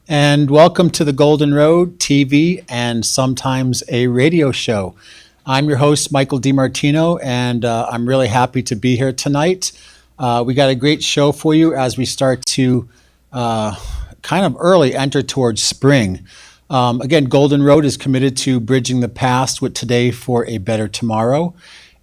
and welcome to the Golden Road TV and sometimes a radio show. I'm your host, Michael DiMartino, and I'm really happy to be here tonight. We got a great show for you as we start to kind of early enter towards spring. Again, Golden Road is committed to bridging the past with today for a better tomorrow.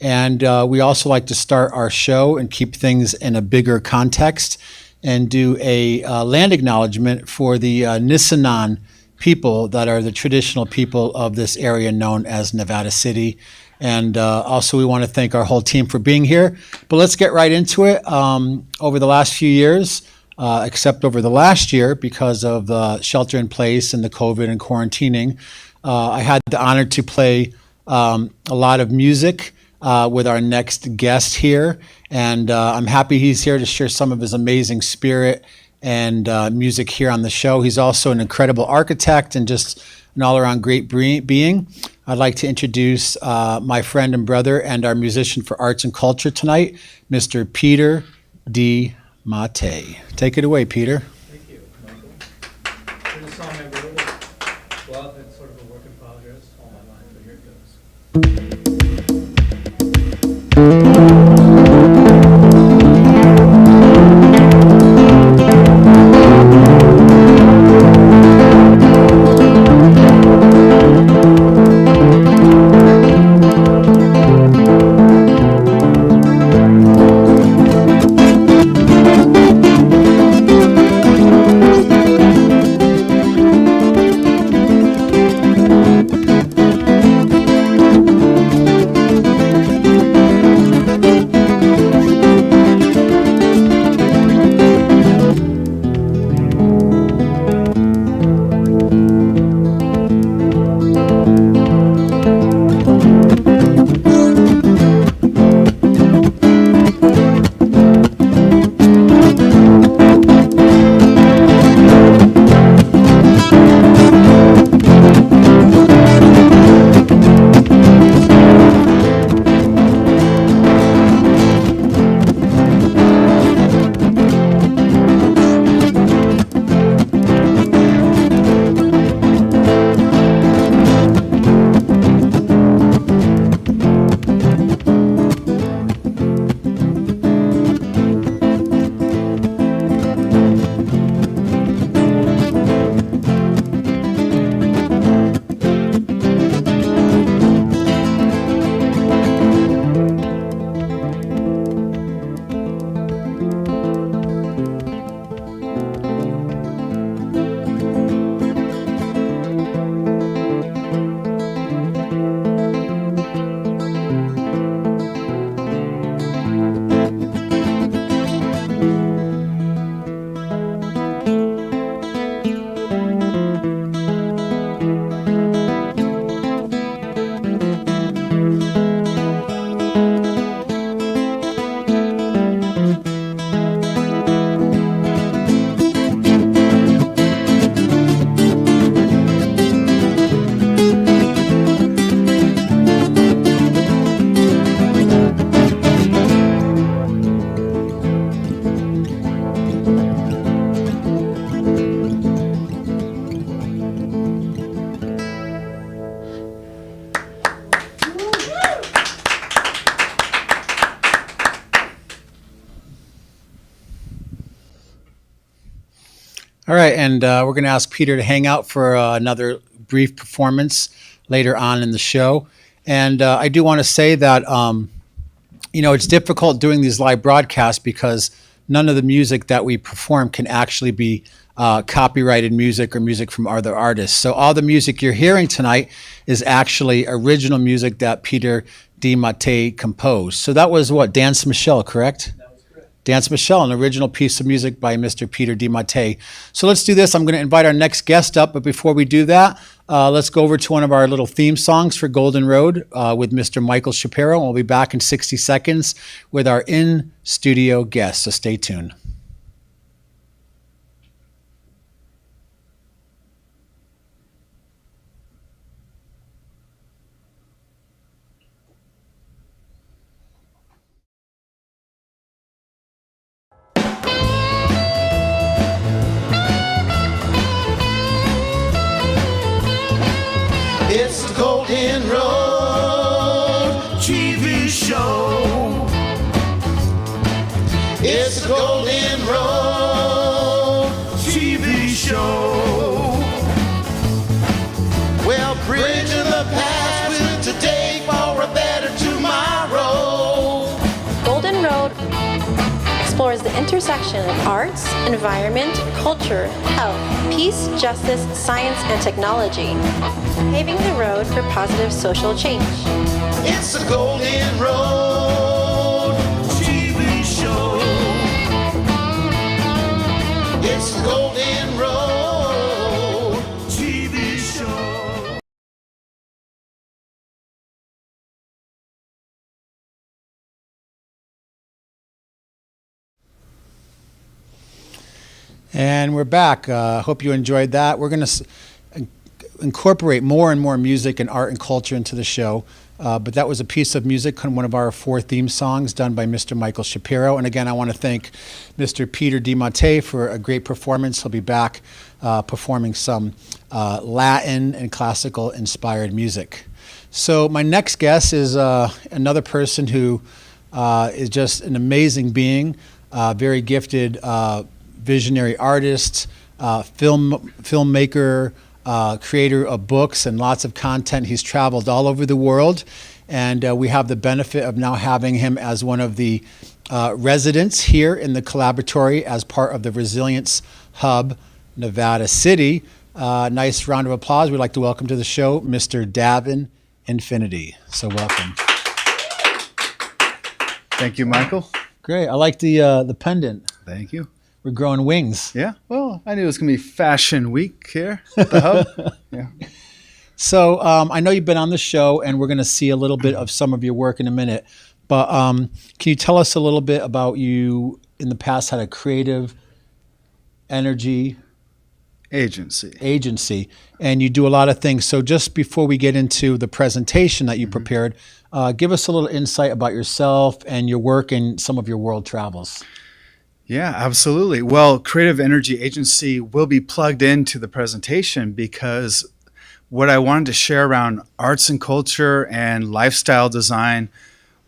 And we also like to start our show and keep things in a bigger context and do a land acknowledgement for the Nisenan people that are the traditional people of this area known as Nevada City. And also we want to thank our whole team for being here. But let's get right into it. Over the last few years, except over the last year because of the shelter in place and the COVID and quarantining, I had the honor to play a lot of music with our next guest here. And I'm happy he's here to share some of his amazing spirit and music here on the show. He's also an incredible architect and just an all-around great being. I'd like to introduce my friend and brother and our musician for arts and culture tonight, Mr. Peter D. Mate. Take it away, Peter. Thank you, Michael. Here's a song I wrote. Well, it's sort of a work in progress, all my life, but here it goes. All right, and we're going to ask Peter to hang out for another brief performance later on in the show. And I do want to say that, it's difficult doing these live broadcasts because none of the music that we perform can actually be copyrighted music or music from other artists. So all the music you're hearing tonight is actually original music that Peter D. Mate composed. So that was what, Dance Michelle, correct? Dance Michelle, an original piece of music by Mr. Peter D. Mate. So let's do this. I'm going to invite our next guest up, but before we do that, let's go over to one of our little theme songs for Golden Road with Mr. Michael Shapiro. We'll be back in 60 seconds with our in-studio guest, so stay tuned. Road TV show. It's the Golden Road TV show. Well, bridging the past with today for a better tomorrow. Golden Road explores the intersection of arts, environment, culture, health, peace, justice, science, and technology, paving the road for positive social change. It's the Golden Road TV show. It's the Golden Road TV show. And we're back. Hope you enjoyed that. We're going to incorporate more and more music and art and culture into the show. But that was a piece of music, one of our 4 theme songs done by Mr. Michael Shapiro. And again, I want to thank Mr. Peter DiMattei for a great performance. He'll be back performing some Latin and classical inspired music. So my next guest is another person who is just an amazing being, very gifted visionary artist, filmmaker, creator of books and lots of content. He's traveled all over the world, and we have the benefit of now having him as one of the residents here in the Collaboratory as part of the Resilience Hub, Nevada City. Nice round of applause. We'd like to welcome to the show Mr. Davin Infinity. So welcome. Thank you, Michael. Great. I like the pendant. Thank you. We're growing wings. Yeah, well, I knew it was going to be Fashion Week here at the Hub. Yeah. So I know you've been on the show, and we're going to see a little bit of some of your work in a minute. But can you tell us a little bit about you in the past had a creative energy agency, and you do a lot of things. So just before we get into the presentation that you prepared, give us a little insight about yourself and your work and some of your world travels. Yeah, absolutely. Well, Creative Energy Agency will be plugged into the presentation because what I wanted to share around arts and culture and lifestyle design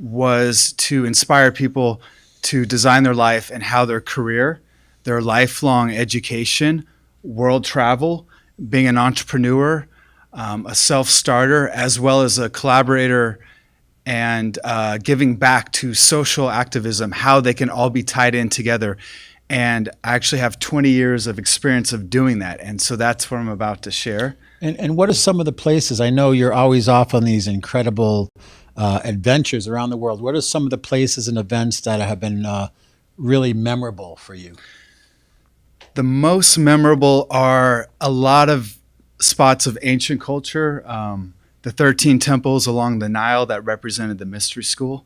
was to inspire people to design their life and how their career, their lifelong education, world travel, being an entrepreneur, a self-starter, as well as a collaborator and giving back to social activism, how they can all be tied in together. And I actually have 20 years of experience of doing that. And so that's what I'm about to share. And what are some of the places? I know you're always off on these incredible adventures around the world. What are some of the places and events that have been really memorable for you? The most memorable are a lot of spots of ancient culture. The 13 temples along the Nile that represented the mystery school,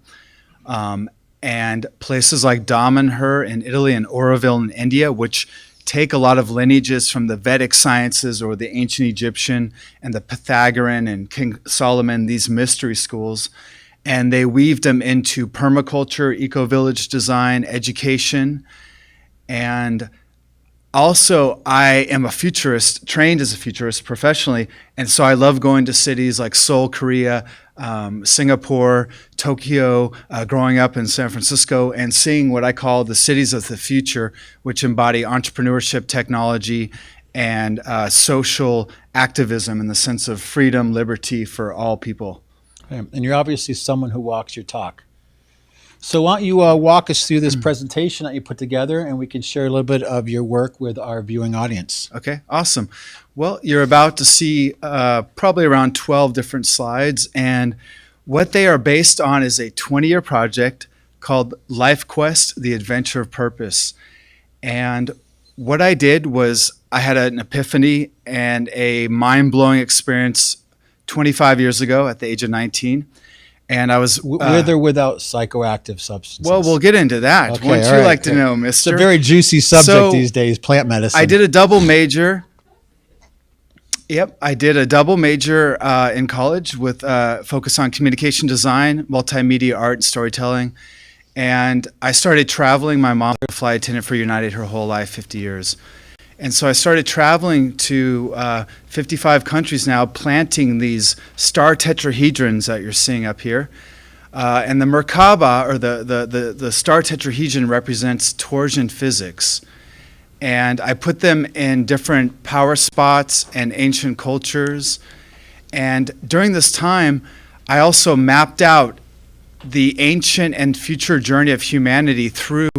and places like Damanhur in Italy and Oroville in India, which take a lot of lineages from the Vedic sciences or the ancient Egyptian and the Pythagorean and King Solomon, these mystery schools, and they weaved them into permaculture, eco-village design, education, and also, I am a futurist, trained as a futurist professionally, and so I love going to cities like Seoul, Korea, Singapore, Tokyo, growing up in San Francisco, and seeing what I call the cities of the future, which embody entrepreneurship, technology, and social activism in the sense of freedom, liberty for all people. And you're obviously someone who walks your talk. So why don't you walk us through this presentation that you put together, and we can share a little bit of your work with our viewing audience. Okay, awesome. Well, you're about to see probably around 12 different slides, and what they are based on is a 20-year project called Life Quest, The Adventure of Purpose. And what I did was I had an epiphany and a mind-blowing experience 25 years ago at the age of 19. And I was with or without psychoactive substances. Well, we'll get into that. Okay, Wouldn't all you right, like to okay. know, mister? It's a very juicy subject So, these days, plant medicine. I did a double major. Yep, I did a double major in college with focus on communication design, multimedia art, and storytelling. And I started traveling. My mom was a flight attendant for United her whole life, 50 years. And so I started traveling to 55 countries now, planting these star tetrahedrons that you're seeing up here. And the Merkaba, or the star tetrahedron, represents torsion physics. And I put them in different power spots and ancient cultures. And during this time, I also mapped out the ancient and future journey of humanity through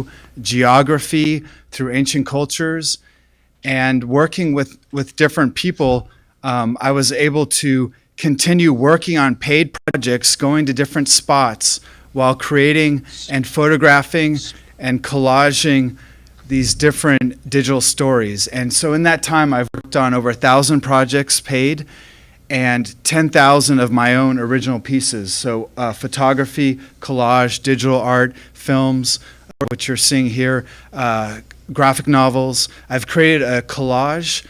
geography, through ancient cultures, and working with different people. I was able to continue working on paid projects, going to different spots while creating and photographing and collaging these different digital stories. And so in that time, I've worked on over 1,000 projects paid and 10,000 of my own original pieces. So photography, collage, digital art, films, what you're seeing here, graphic novels. I've created a collage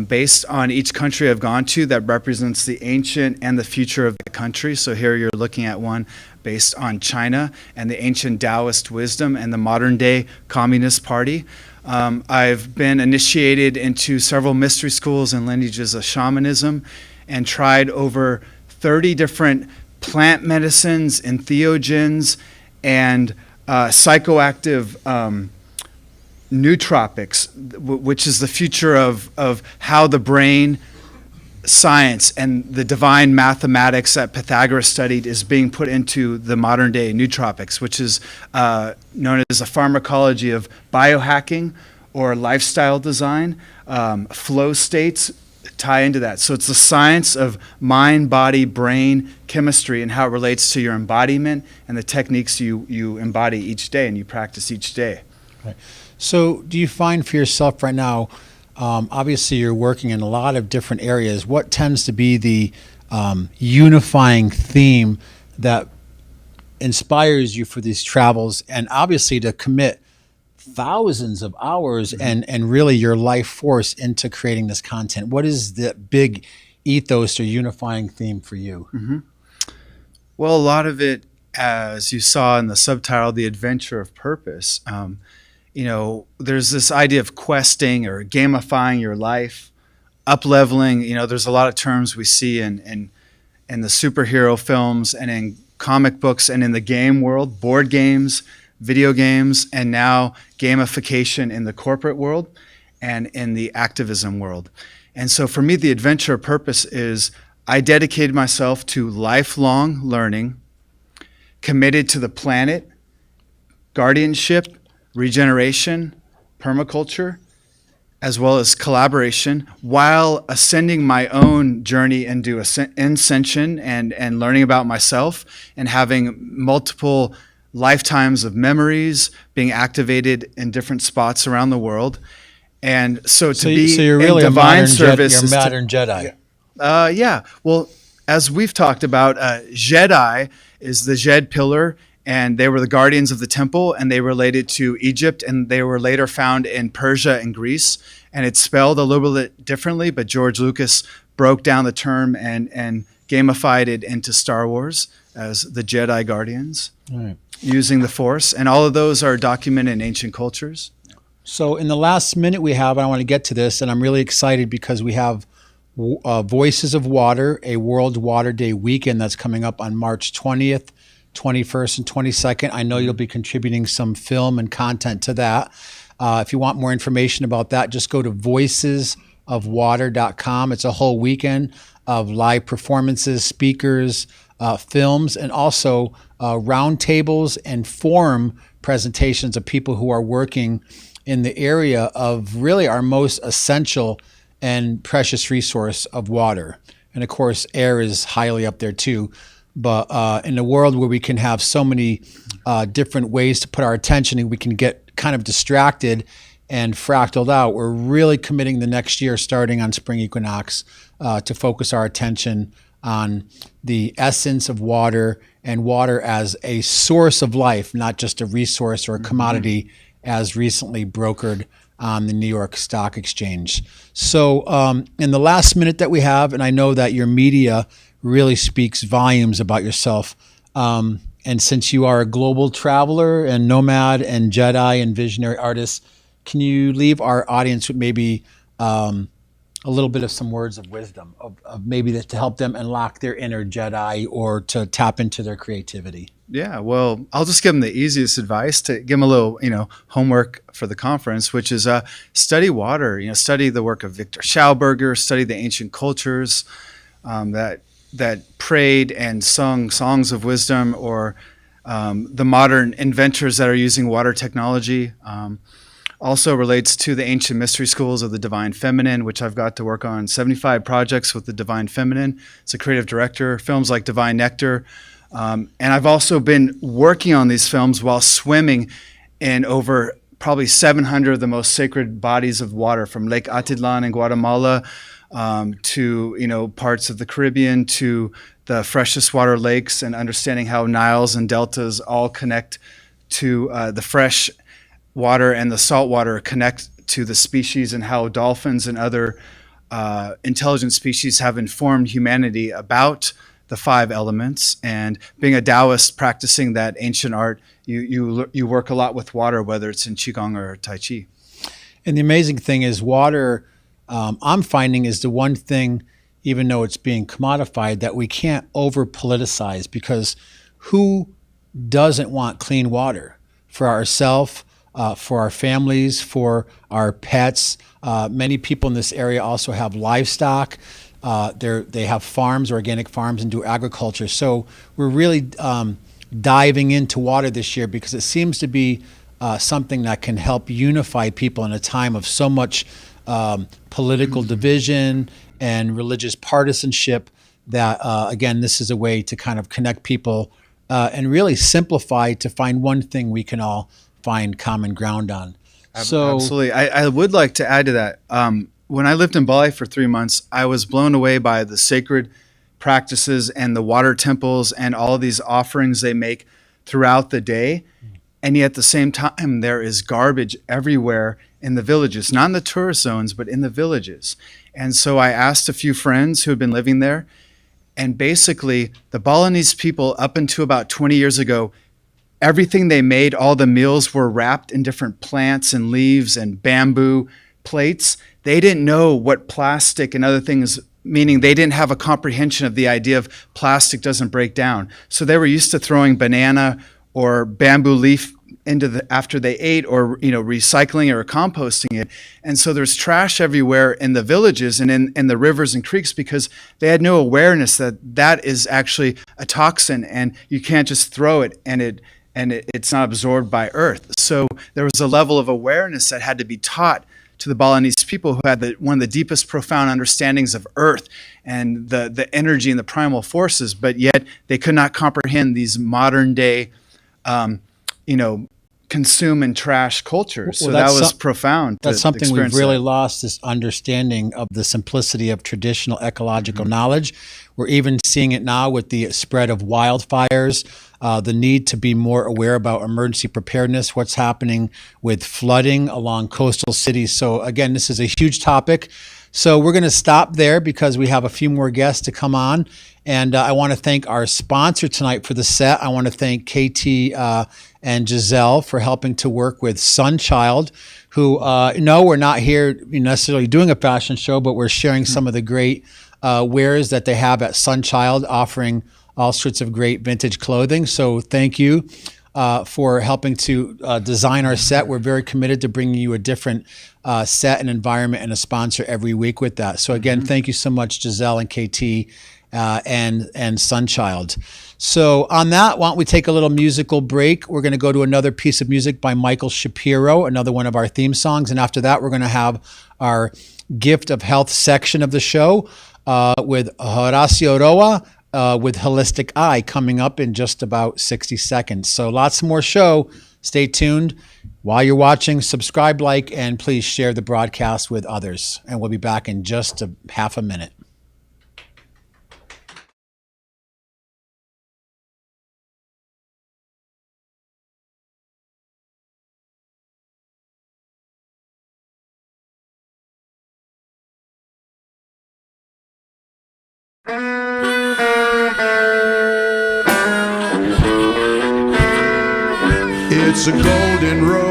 based on each country I've gone to that represents the ancient and the future of the country. So here you're looking at one based on China and the ancient Taoist wisdom and the modern day Communist Party. I've been initiated into several mystery schools and lineages of shamanism and tried over 30 different plant medicines, entheogens, and psychoactive nootropics, which is the future of how the brain science and the divine mathematics that Pythagoras studied is being put into the modern day nootropics, which is known as a pharmacology of biohacking or lifestyle design. Flow states tie into that. So it's the science of mind, body, brain, chemistry, and how it relates to your embodiment and the techniques you embody each day and you practice each day. Right. So do you find for yourself right now, obviously you're working in a lot of different areas, what tends to be the unifying theme that inspires you for these travels and obviously to commit thousands of hours and really your life force into creating this content? What is the big ethos or unifying theme for you? Mm-hmm. Well, a lot of it, as you saw in the subtitle, The Adventure of Purpose. There's this idea of questing or gamifying your life, up-leveling. There's a lot of terms we see in the superhero films and in comic books and in the game world, board games, video games, and now gamification in the corporate world and in the activism world. And so for me, the adventure of purpose is I dedicated myself to lifelong learning, committed to the planet, guardianship, regeneration, permaculture, as well as collaboration, while ascending my own journey into ascension and learning about myself and having multiple lifetimes of memories being activated in different spots around the world. And so you're really in divine service, you're a modern Jedi. Yeah. Well, as we've talked about, Jedi is the Jed pillar, and they were the guardians of the temple, and they related to Egypt, and they were later found in Persia and Greece. And it's spelled a little bit differently, but George Lucas broke down the term and gamified it into Star Wars as the Jedi Guardians, right, using the Force. And all of those are documented in ancient cultures. So in the last minute we have, I want to get to this, and I'm really excited because we have Voices of Water, a World Water Day weekend that's coming up on March 20th, 21st, and 22nd. I know you'll be contributing some film and content to that. If you want more information about that, just go to voicesofwater.com. It's a whole weekend of live performances, speakers, films, and also roundtables and forum presentations of people who are working in the area of really our most essential and precious resource of water. And of course, air is highly up there too. But in a world where we can have so many different ways to put our attention and we can get kind of distracted and fractaled out, we're really committing the next year, starting on spring equinox, to focus our attention on the essence of water and water as a source of life, not just a resource or a commodity as recently brokered on the New York Stock Exchange. So in the last minute that we have, and I know that your media really speaks volumes about yourself, and since you are a global traveler and nomad and Jedi and visionary artist, can you leave our audience with maybe a little bit of some words of wisdom, of maybe that to help them unlock their inner Jedi or to tap into their creativity? Yeah, well, I'll just give them the easiest advice to give them a little, homework for the conference, which is study water. Study the work of Victor Schauberger, study the ancient cultures that prayed and sung songs of wisdom, or the modern inventors that are using water technology. Also relates to the ancient mystery schools of the Divine Feminine, which I've got to work on 75 projects with the Divine Feminine. As a creative director, films like Divine Nectar. And I've also been working on these films while swimming in over probably 700 of the most sacred bodies of water, from Lake Atitlan in Guatemala to parts of the Caribbean, to the freshest water lakes, and understanding how Niles and deltas all connect to the fresh water, and the salt water connect to the species, and how dolphins and other intelligent species have informed humanity about the 5 elements. And being a Taoist practicing that ancient art, you work a lot with water, whether it's in Qigong or Tai Chi. And the amazing thing is water, I'm finding, is the one thing, even though it's being commodified, that we can't over politicize, because who doesn't want clean water for ourselves, for our families, for our pets? Many people in this area also have livestock. They have farms, organic farms, and do agriculture. So we're really diving into water this year, because it seems to be something that can help unify people in a time of so much political division and religious partisanship, that, again, this is a way to kind of connect people and really simplify to find one thing we can all find common ground on. So, absolutely. I would like to add to that. When I lived in Bali for 3 months, I was blown away by the sacred practices and the water temples and all of these offerings they make throughout the day. And yet at the same time, there is garbage everywhere in the villages, not in the tourist zones, but in the villages. And so I asked a few friends who had been living there, and basically the Balinese people, up until about 20 years ago, everything they made, all the meals, were wrapped in different plants and leaves and bamboo plates. They didn't know what plastic and other things, meaning they didn't have a comprehension of the idea of plastic doesn't break down. So they were used to throwing banana or bamboo leaf after they ate, or recycling it or composting it. And so there's trash everywhere in the villages and in the rivers and creeks, because they had no awareness that is actually a toxin, and you can't just throw it and it's not absorbed by earth. So there was a level of awareness that had to be taught to the Balinese people, who had one of the deepest, profound understandings of earth and the energy and the primal forces, but yet they could not comprehend these modern day, consume and trash cultures. So that was profound. That's something we've really lost, this understanding of the simplicity of traditional ecological knowledge. We're even seeing it now with the spread of wildfires, the need to be more aware about emergency preparedness, what's happening with flooding along coastal cities. So again, this is a huge topic. So we're going to stop there, because we have a few more guests to come on. And I want to thank our sponsor tonight for the set. I want to thank KT and Giselle for helping to work with Sunchild, who, no, we're not here necessarily doing a fashion show, but we're sharing some of the great wares that they have at Sunchild, offering all sorts of great vintage clothing. So thank you for helping to design our set. We're very committed to bringing you a different set and environment and a sponsor every week with that. So again, thank you so much, Giselle and KT and Sunchild. So on that, why don't we take a little musical break? We're going to go to another piece of music by Michael Shapiro, another one of our theme songs. And after that, we're going to have our gift of health section of the show with Horacio Roa with Holistic Eye coming up in just about 60 seconds. So lots more show. Stay tuned. While you're watching, subscribe, like, and please share the broadcast with others. And we'll be back in just half a minute. It's a golden road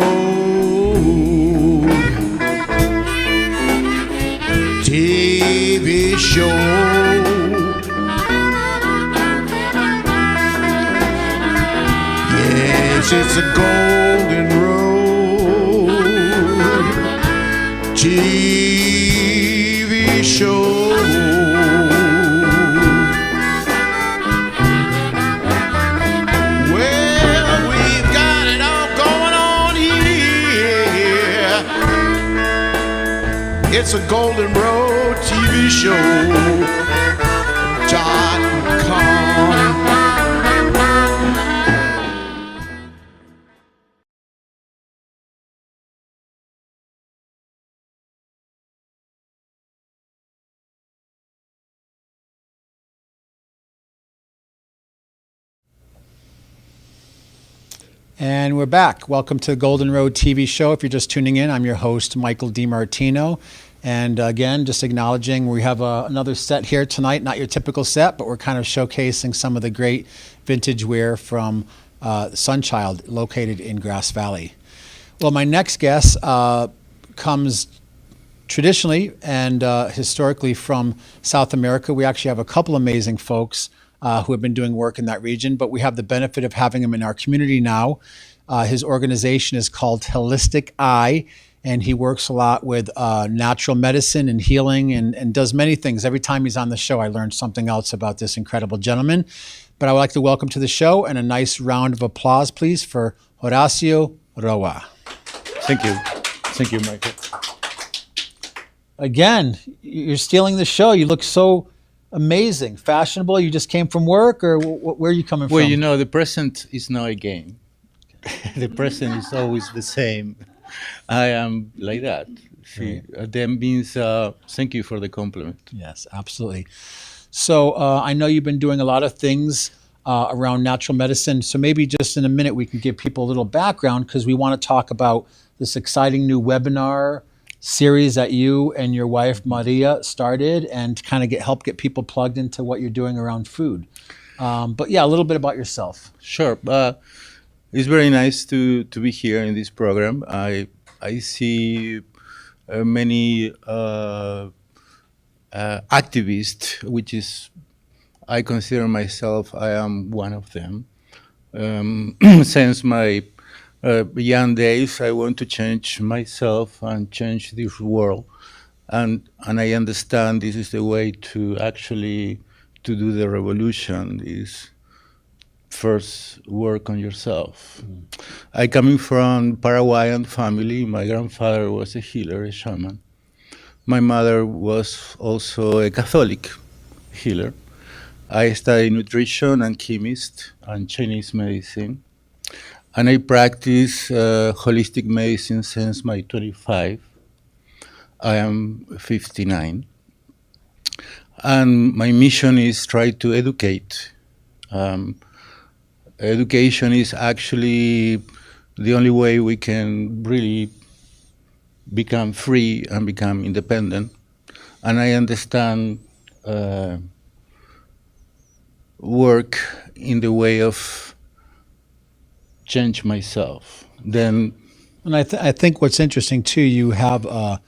show. Yes, it's a Golden Road TV show. Well, we've got it all going on here. It's a Golden Road TV show. .com. And we're back. Welcome to Golden Road TV show. If you're just tuning in, I'm your host, Michael DiMartino. And again, just acknowledging we have another set here tonight, not your typical set, but we're kind of showcasing some of the great vintage wear from Sunchild, located in Grass Valley. Well, my next guest comes traditionally and historically from South America. We actually have a couple amazing folks who have been doing work in that region, but we have the benefit of having him in our community now. His organization is called Holistic Eye, and he works a lot with natural medicine and healing and does many things. Every time he's on the show, I learn something else about this incredible gentleman. But I would like to welcome to the show, and a nice round of applause, please, for Horacio Roa. Thank you. Thank you, Michael. Again, you're stealing the show. You look so amazing, fashionable. You just came from work, or where are you coming Well, from? you know, the present is not a game. The present is always the same. I am like that. See, that means thank you for the compliment. Yes, absolutely. So I know you've been doing a lot of things around natural medicine. So maybe just in a minute we can give people a little background, because we want to talk about this exciting new webinar series that you and your wife Maria started, and kind of help get people plugged into what you're doing around food. But yeah, a little bit about yourself. Sure. It's very nice to be here in this program. I see many activists, which is, I consider myself, I am one of them. Since my young days, I want to change myself and change this world. And I understand this is the way to actually to do the revolution is first work on yourself. I coming from Paraguayan family. My grandfather was a healer, a shaman. My mother was also a Catholic healer. I studied nutrition and chemist and Chinese medicine. And I practice holistic medicine since my 25. I am 59. And my mission is try to educate. Education is actually the only way we can really become free and become independent. And I understand work in the way of change myself. Then, And I think what's interesting too, you have a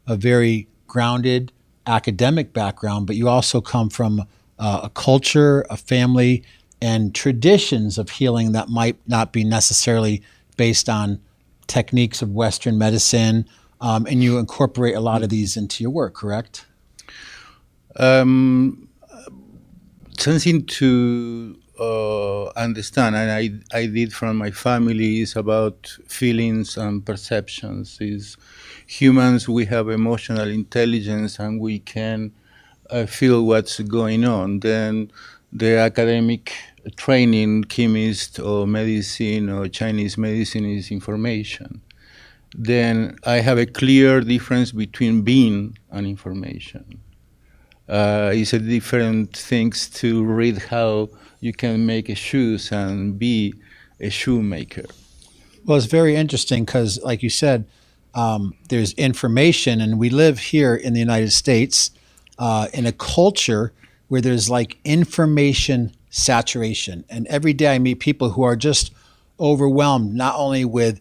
very grounded academic background, but you also come from a culture, a family, and traditions of healing that might not be necessarily based on techniques of Western medicine, and you incorporate a lot of these into your work, correct? Something to understand, and I did from my family, is about feelings and perceptions. Is humans, we have emotional intelligence and we can feel what's going on. Then the academic training, chemist or medicine or Chinese medicine, is information. Then I have a clear difference between being and information. It's a different things to read how you can make a shoes and be a shoemaker. Well, it's very interesting because, like you said, there's information, and we live here in the United States in a culture where there's like information saturation. And every day I meet people who are just overwhelmed, not only with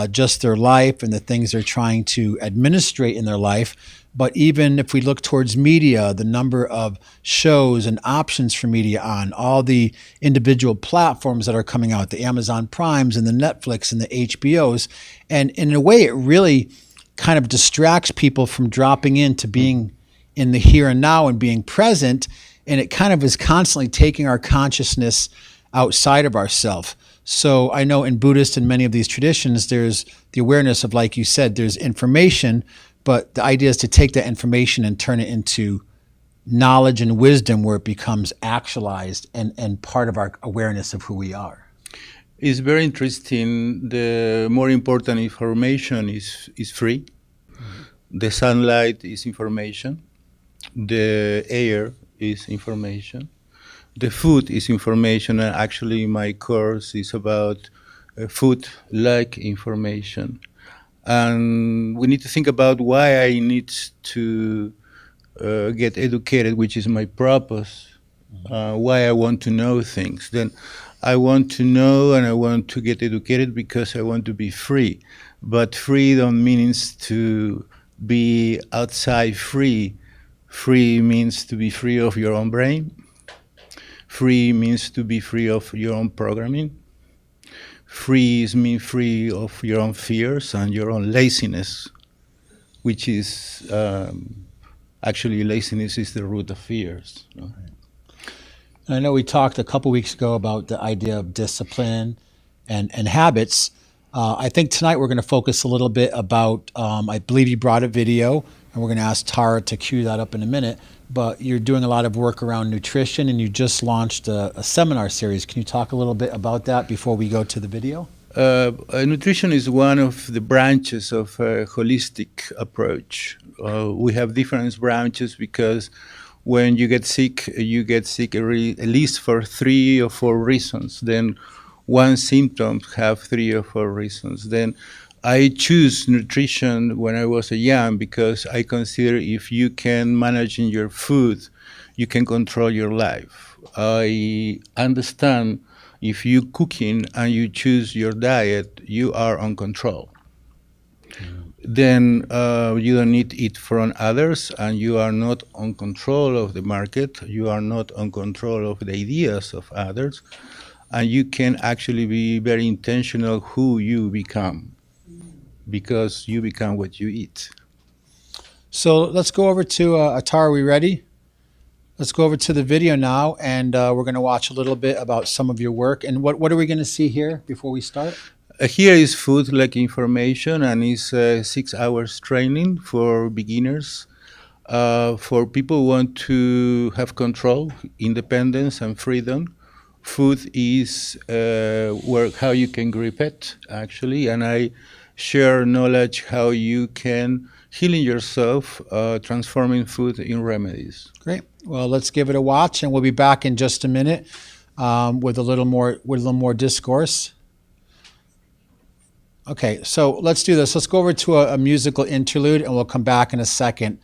just their life and the things they're trying to administrate in their life, But even if we look towards media, the number of shows and options for media on all the individual platforms that are coming out, the Amazon Primes and the Netflix and the HBOs, and in a way, it really kind of distracts people from dropping into being in the here and now and being present. And it kind of is constantly taking our consciousness outside of ourselves. So I know in Buddhist and many of these traditions, there's the awareness of, like you said, there's information, but the idea is to take that information and turn it into knowledge and wisdom where it becomes actualized and part of our awareness of who we are. It's very interesting. The more important information is free. The sunlight is information. The air is information. The food is information. And actually, my course is about food-like information. And we need to think about why I need to get educated, which is my purpose, why I want to know things. Then I want to know and I want to get educated because I want to be free. But freedom means to be outside free. Free means to be free of your own brain. Free means to be free of your own programming. Free means free of your own fears and your own laziness, which is actually laziness is the root of fears. And I know we talked a couple weeks ago about the idea of discipline and habits. I think tonight we're going to focus a little bit about, I believe you brought a video, and we're going to ask Tara to cue that up in a minute, but you're doing a lot of work around nutrition, and you just launched a seminar series. Can you talk a little bit about that before we go to the video? Nutrition is one of the branches of a holistic approach. We have different branches because when you get sick at least for 3 or 4 reasons. Then one symptom have 3 or 4 reasons. Then I choose nutrition when I was young because I consider if you can manage in your food, you can control your life. I understand if you cooking and you choose your diet, you are on control. Then you don't need it from others, and you are not on control of the market. You are not on control of the ideas of others, and you can actually be very intentional who you become, because you become what you eat. So let's go over to Atar. Are we ready? Let's go over to the video now, and we're going to watch a little bit about some of your work. And what are we going to see here before we start? Here is food like information, and it's 6 hours training for beginners, for people who want to have control, independence, and freedom. Food is how you can grip it, actually, and I share knowledge how you can healing yourself, transforming food in remedies. Great. Well, let's give it a watch, and we'll be back in just a minute with a little more discourse. Okay, so let's do this. Let's go over to a musical interlude, and we'll come back in a second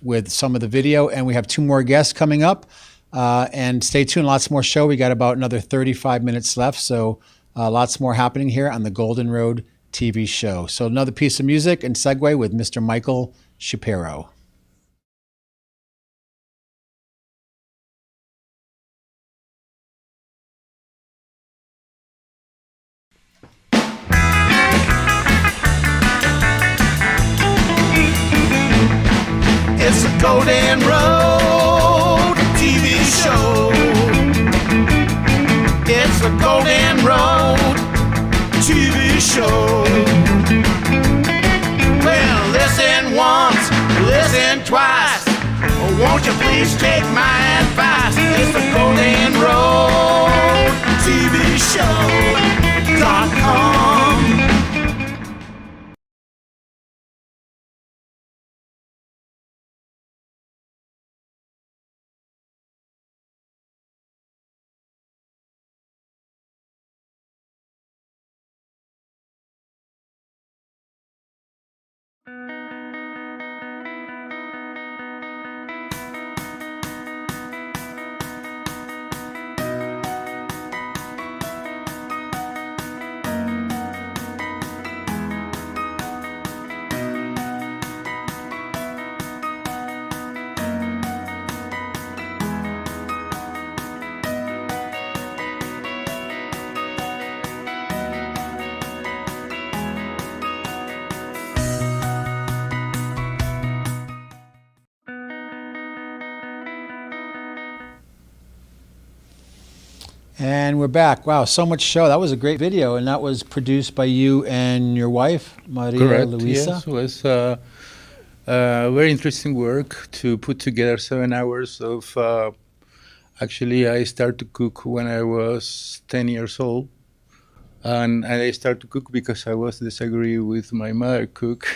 with some of the video. And we have 2 more guests coming up. And stay tuned, lots more show. We got about another 35 minutes left, so lots more happening here on the Golden Road TV show. So another piece of music and segue with Mr. Michael Shapiro. It's a Golden Road TV show. It's a Golden Road TV show. Well, listen once, listen twice. Oh, won't you please take my advice? It's the Golden Road TV show.com. And we're back. Wow, so much show. That was a great video, and that was produced by you and your wife, Maria Correct. Luisa. Yes, it was very interesting work to put together 7 hours of. Actually, I started to cook when I was 10 years old, and I started to cook because I was disagree with my mother cook,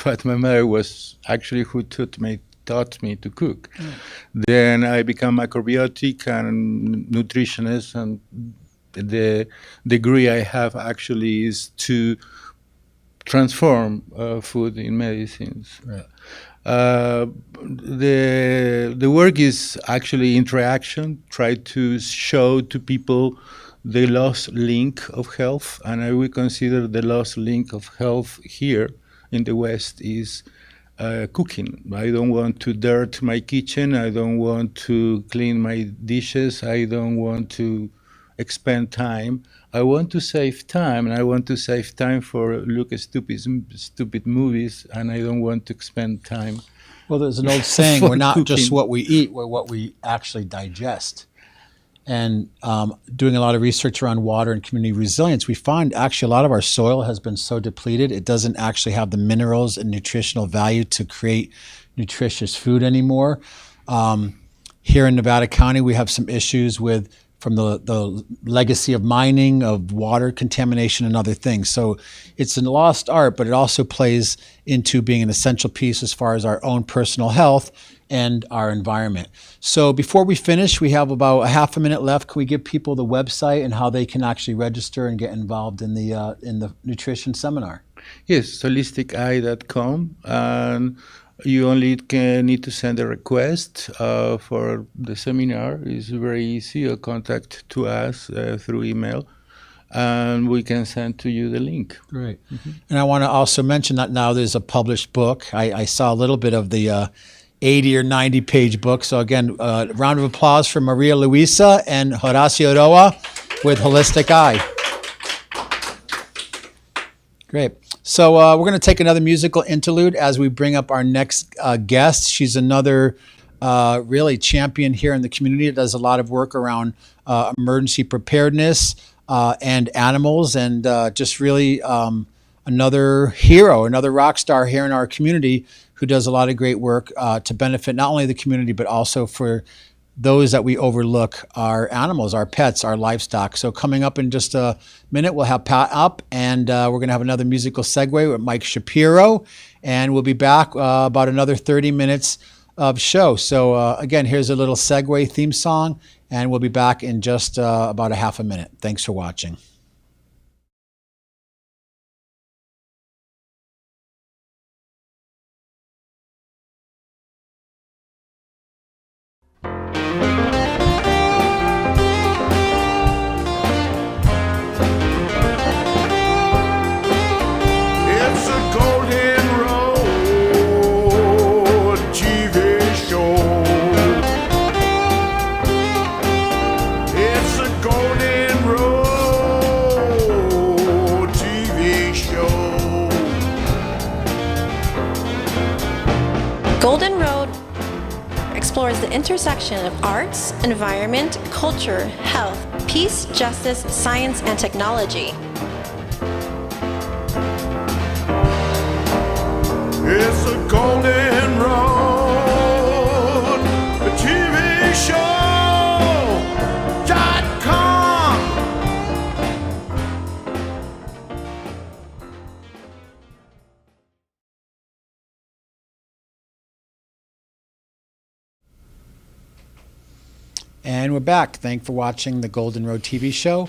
but my mother was actually who taught me to cook. Then I became microbiotic and nutritionist, and the degree I have actually is to transform food in medicines. Right. The work is actually interaction, try to show to people the lost link of health, and I would consider the lost link of health here in the West is cooking. I don't want to dirt my kitchen, I don't want to clean my dishes, I don't want to expend time. I want to save time, and I want to save time for look at stupid movies, and I don't want to spend time. Well, there's an old saying, For we're not just cooking. what we eat, we're what we actually digest. And doing a lot of research around water and community resilience, we find actually a lot of our soil has been so depleted, it doesn't actually have the minerals and nutritional value to create nutritious food anymore. Here in Nevada County, we have some issues with from the legacy of mining, of water contamination, and other things. So it's a lost art, but it also plays into being an essential piece as far as our own personal health and our environment. So before we finish, we have about a half a minute left. Can we give people the website and how they can actually register and get involved in the nutrition seminar? Yes, holisticeye.com, and you only need to send a request for the seminar. It's very easy. You contact to us through email, and we can send to you the link. Great. And I want to also mention that now there's a published book. I saw a little bit of the 80 or 90 page book. So again, round of applause for Maria Luisa and Horacio Roa with Holistic Eye. Great. So we're going to take another musical interlude as we bring up our next guest. She's another really champion here in the community that does a lot of work around emergency preparedness and animals, and just really another hero, another rock star here in our community who does a lot of great work to benefit not only the community, but also for those that we overlook, our animals, our pets, our livestock. So coming up in just a minute, we'll have Pat up, and we're going to have another musical segue with Mike Shapiro, and we'll be back about another 30 minutes of show. So again, here's a little segue theme song, and we'll be back in just about a half a minute. Thanks for watching. It's a Golden Road TV show. It's a Golden Road TV show. Golden Road explores the intersection of arts, environment, culture, health, peace, justice, science, and technology. It's a Golden Road TV show.com. And we're back. Thanks for watching the Golden Road TV show.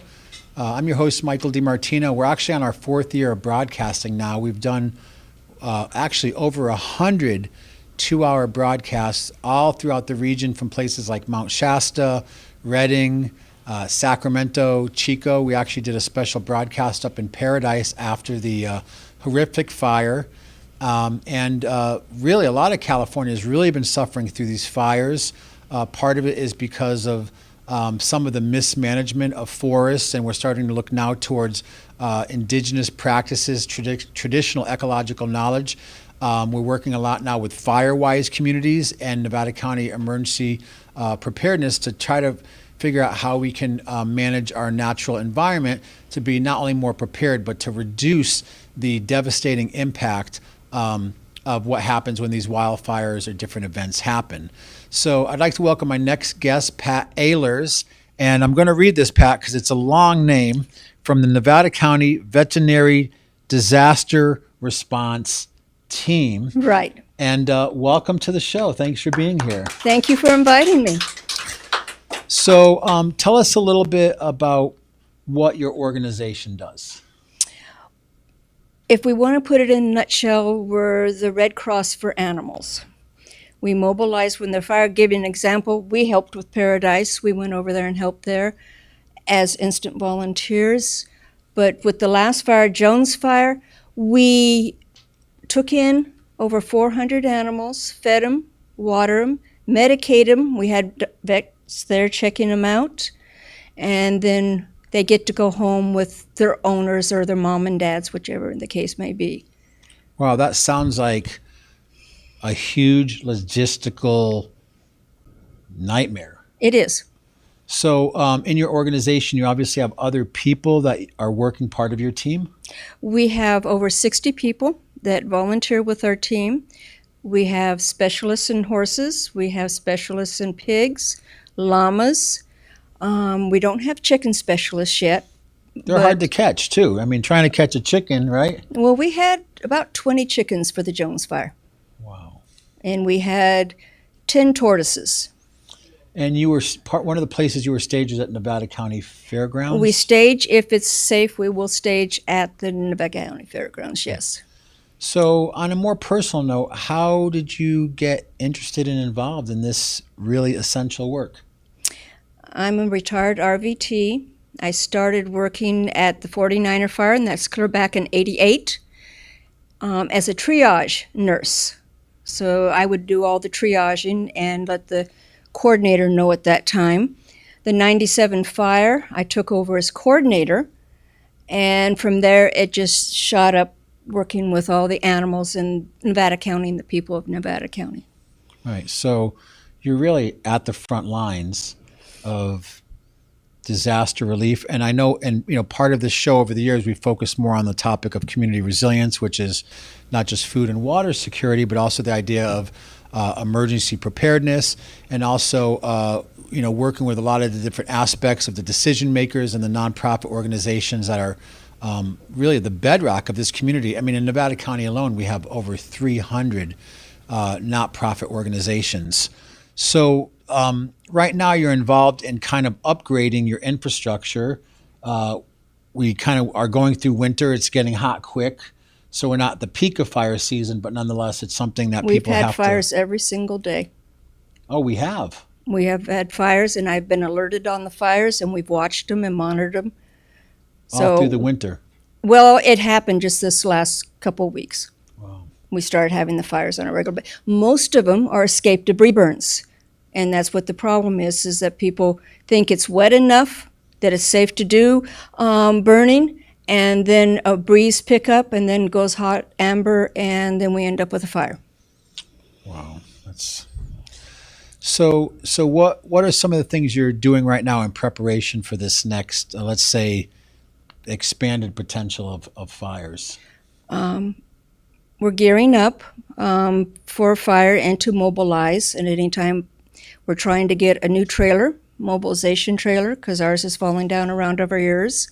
I'm your host, Michael DiMartino. We're actually on our 4th year of broadcasting now. We've done actually over 100 two-hour broadcasts all throughout the region from places like Mount Shasta, Redding, Sacramento, Chico. We actually did a special broadcast up in Paradise after the horrific fire. And really, a lot of California has really been suffering through these fires. Part of it is because of some of the mismanagement of forests, and we're starting to look now towards indigenous practices, traditional ecological knowledge. We're working a lot now with Firewise communities and Nevada County Emergency Preparedness to try to figure out how we can manage our natural environment to be not only more prepared, but to reduce the devastating impact of what happens when these wildfires or different events happen. So I'd like to welcome my next guest, Pat Ehlers. And I'm going to read this, Pat, because it's a long name, from the Nevada County Veterinary Disaster Response Team. Right. And welcome to the show. Thanks for being here. Thank you for inviting me. So tell us a little bit about what your organization does. If we want to put it in a nutshell, we're the Red Cross for animals. We mobilize when the fire. Give you an example. We helped with Paradise. We went over there and helped there as instant volunteers. But with the last fire, Jones Fire, we took in over 400 animals, fed them, watered them, medicated them. We had vets there checking them out. And then they get to go home with their owners or their mom and dads, whichever the case may be. Wow, that sounds like a huge logistical nightmare. It is. So in your organization, you obviously have other people that are working part of your team? We have over 60 people that volunteer with our team. We have specialists in horses. We have specialists in pigs, llamas. We don't have chicken specialists yet. They're hard to catch, too. I mean, trying to catch a chicken, right? Well, we had about 20 chickens for the Jones Fire. Wow. And we had 10 tortoises. And you were one of the places you were staged was at Nevada County Fairgrounds? We stage, if it's safe, we will stage at the Nevada County Fairgrounds, yes. So on a more personal note, how did you get interested and involved in this really essential work? I'm a retired RVT. I started working at the 49er Fire, and that's clear back in '88, as a triage nurse. So I would do all the triaging and let the coordinator know at that time. The 97 Fire, I took over as coordinator, and from there it just shot up working with all the animals in Nevada County and the people of Nevada County. Right. So you're really at the front lines of disaster relief. And I know, and part of this show over the years, we focused more on the topic of community resilience, which is not just food and water security, but also the idea of emergency preparedness, and also working with a lot of the different aspects of the decision makers and the nonprofit organizations that are really the bedrock of this community. I mean, in Nevada County alone, we have over 300 not-profit organizations. So right now you're involved in kind of upgrading your infrastructure. We kind of are going through winter. It's getting hot quick. So we're not at the peak of fire season, but nonetheless, it's something that people have to... We've had fires every single day. Oh, we have? We have had fires, and I've been alerted on the fires, and we've watched them and monitored them. All through the winter? Well, it happened just this last couple of weeks. Wow. We started having the fires on a regular basis. Most of them are escape debris burns. And that's what the problem is that people think it's wet enough that it's safe to do burning, and then a breeze pick up, and then goes hot amber, and then we end up with a fire. Wow, that's so. What are some of the things you're doing right now in preparation for this next, let's say, expanded potential of fires? We're gearing up for a fire and to mobilize, and at any time we're trying to get a new trailer, mobilization trailer, because ours is falling down around our ears.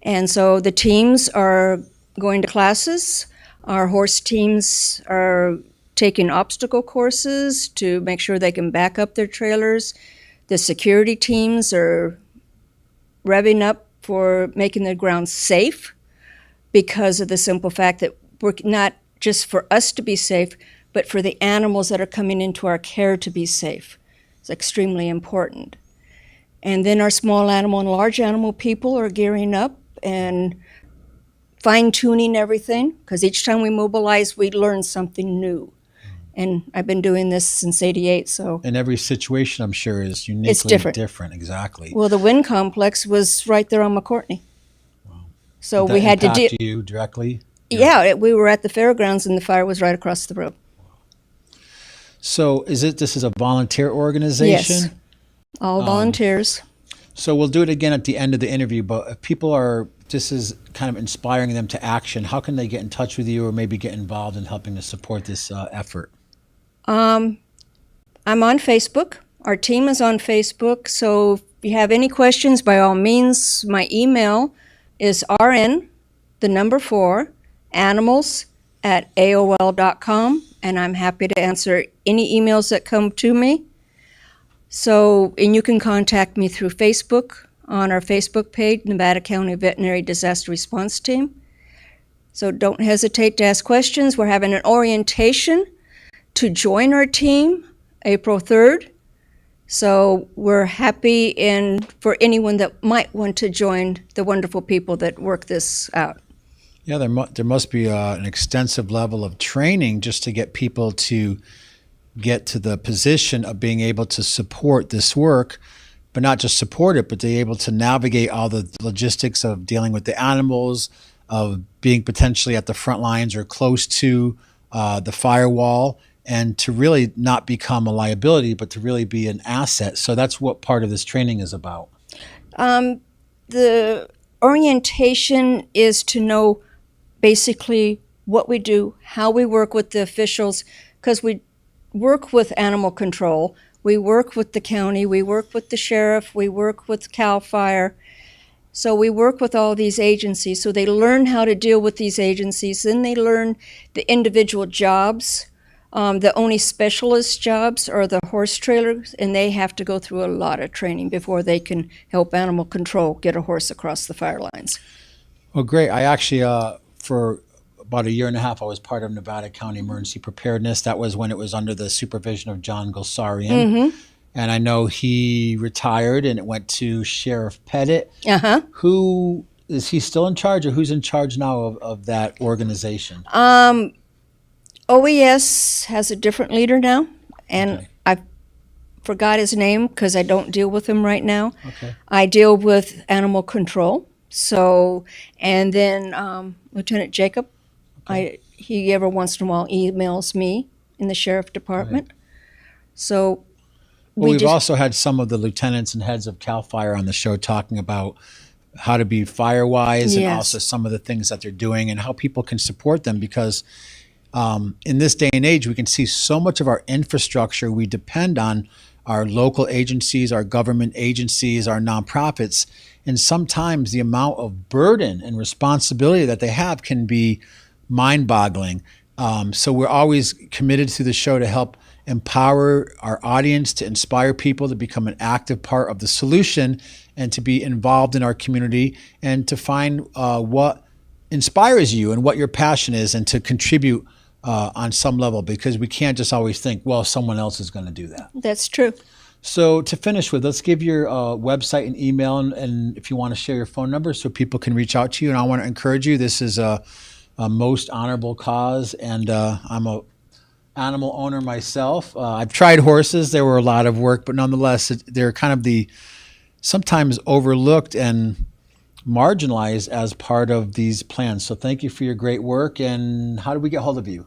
And so the teams are going to classes. Our horse teams are taking obstacle courses to make sure they can back up their trailers. The security teams are revving up for making the ground safe because of the simple fact that we're not just for us to be safe, but for the animals that are coming into our care to be safe. It's extremely important. And then our small animal and large animal people are gearing up and fine-tuning everything, because each time we mobilize, we learn something new. And I've been doing this since '88, so. And every situation, I'm sure, is uniquely different. Exactly. Well, the wind complex was right there on McCourtney. Wow. So Did we that had to impact do. you directly? Yeah, we were at the fairgrounds, and the fire was right across the road. So this is a volunteer organization? Yes. All volunteers. So we'll do it again at the end of the interview, but if people are, this is kind of inspiring them to action, how can they get in touch with you or maybe get involved in helping to support this effort? I'm on Facebook. Our team is on Facebook. So if you have any questions, by all means, my email is rn4animals@aol.com, and I'm happy to answer any emails that come to me. So, and you can contact me through Facebook on our Facebook page, Nevada County Veterinary Disaster Response Team. So don't hesitate to ask questions. We're having an orientation to join our team April 3rd. So we're happy for anyone that might want to join the wonderful people that work this out. Yeah, there must be an extensive level of training just to get people to get to the position of being able to support this work, but not just support it, but to be able to navigate all the logistics of dealing with the animals, of being potentially at the front lines or close to the firewall, and to really not become a liability, but to really be an asset. So that's what part of this training is about. The orientation is to know basically what we do, how we work with the officials, because we work with animal control, we work with the county, we work with the sheriff, we work with CAL FIRE. So we work with all these agencies. So they learn how to deal with these agencies. Then they learn the individual jobs. The only specialist jobs are the horse trailers, and they have to go through a lot of training before they can help animal control get a horse across the fire lines. Well, great. I actually, for about a year and a half, I was part of Nevada County Emergency Preparedness. That was when it was under the supervision of John Gulsarian. Mm-hmm. And I know he retired and it went to Sheriff Pettit. Uh-huh. Who, is he still in charge, or who's in charge now of that organization? OES has a different leader now, and Okay. I forgot his name because I don't deal with him right now. Okay. I deal with animal control. So, and then Lieutenant Jacob, he every once in a while emails me in the sheriff department. So Well, we've just, also had some of the lieutenants and heads of CAL FIRE on the show talking about how to be fire-wise and Yes. also some of the things that they're doing and how people can support them, because in this day and age, we can see so much of our infrastructure, we depend on our local agencies, our government agencies, our nonprofits, and sometimes the amount of burden and responsibility that they have can be mind-boggling. So we're always committed to the show to help empower our audience, to inspire people to become an active part of the solution and to be involved in our community and to find what inspires you and what your passion is and to contribute on some level, because we can't just always think, well, someone else is going to do that. that's true. So to finish with, let's give your website and email, and if you want to share your phone number so people can reach out to you. And I want to encourage you, this is a most honorable cause, and I'm a animal owner myself. I've tried horses. They were a lot of work, but nonetheless, they're kind of the sometimes overlooked and marginalized as part of these plans. So thank you for your great work. And how do we get hold of you?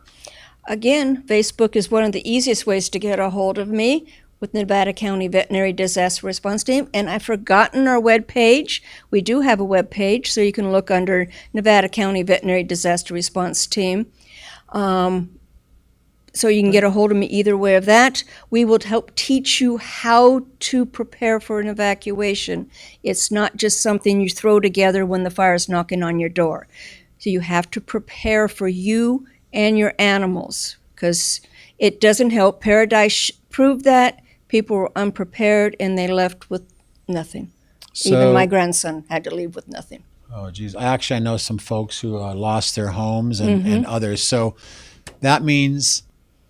Again, Facebook is one of the easiest ways to get a hold of me with Nevada County Veterinary Disaster Response Team. And I've forgotten our web page. We do have a web page, so you can look under Nevada County Veterinary Disaster Response Team. So you can get a hold of me either way of that. We will help teach you how to prepare for an evacuation. It's not just something you throw together when the fire's knocking on your door. So you have to prepare for you and your animals, because it doesn't help. Paradise proved that. People were unprepared and they left with nothing. Even my grandson had to leave with nothing. Oh, geez. I know some folks who lost their homes and others. So that means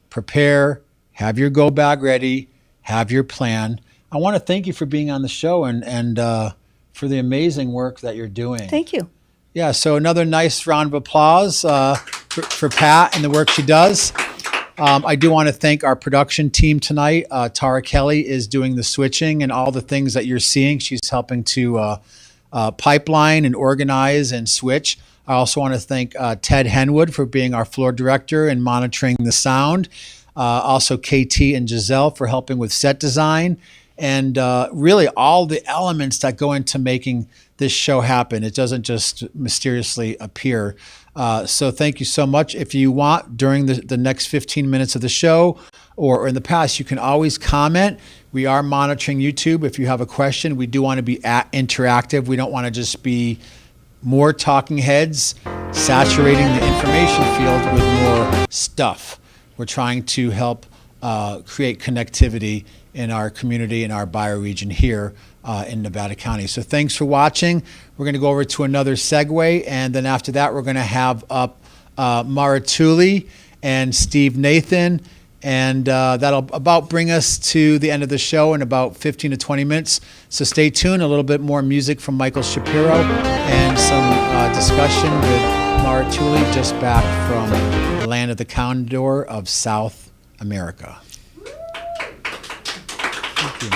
prepare, have your go bag ready, have your plan. I want to thank you for being on the show and for the amazing work that you're doing. Thank you. Yeah, so another nice round of applause for Pat and the work she does. I do want to thank our production team tonight. Tara Kelly is doing the switching and all the things that you're seeing. She's helping to pipeline and organize and switch. I also want to thank Ted Henwood for being our floor director and monitoring the sound. Also KT and Giselle for helping with set design. and really all the elements that go into making this show happen. It doesn't just mysteriously appear. So thank you so much. If you want, during the next 15 minutes of the show or in the past, you can always comment. We are monitoring YouTube. If you have a question, we do want to be interactive. We don't want to just be more talking heads saturating the information field with more stuff. We're trying to help create connectivity in our community, in our bioregion here in Nevada County. So thanks for watching. We're going to go over to another segue, and then after that, we're going to have up Mara Tooley and Steve Nathan, and that'll about bring us to the end of the show in about 15 to 20 minutes. So stay tuned. A little bit more music from Michael Shapiro and some discussion with Mara Tooley, just back from the land of the condor of South America. Thank you.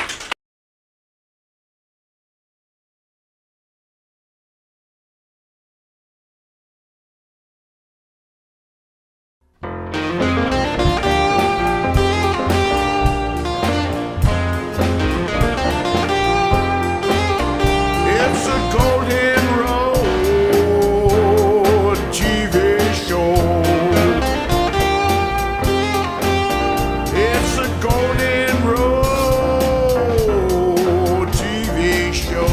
It's a Golden Road TV show. It's a Golden Road TV show.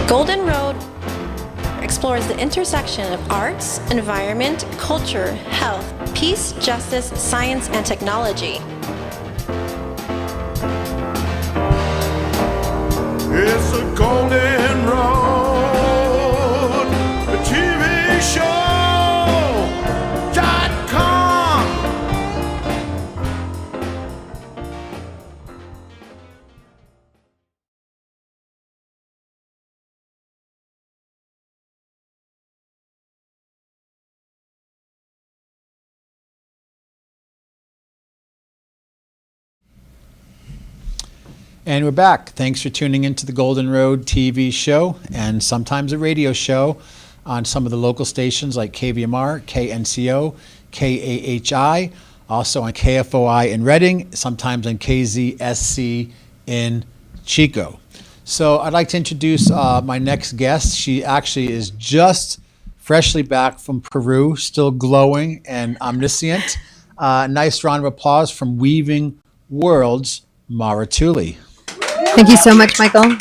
Golden Road explores the intersection of arts, environment, culture, health, peace, justice, science, and technology. It's a Golden Road TV show.com. And we're back. Thanks for tuning into the Golden Road TV show and sometimes a radio show on some of the local stations like KVMR, KNCO, KAHI, also on KFOI in Redding, sometimes on KZSC in Chico. So I'd like to introduce my next guest. She actually is just freshly back from Peru, still glowing and omniscient. Nice round of applause from Weaving Worlds, Mara Tooley. Thank you so much, Michael.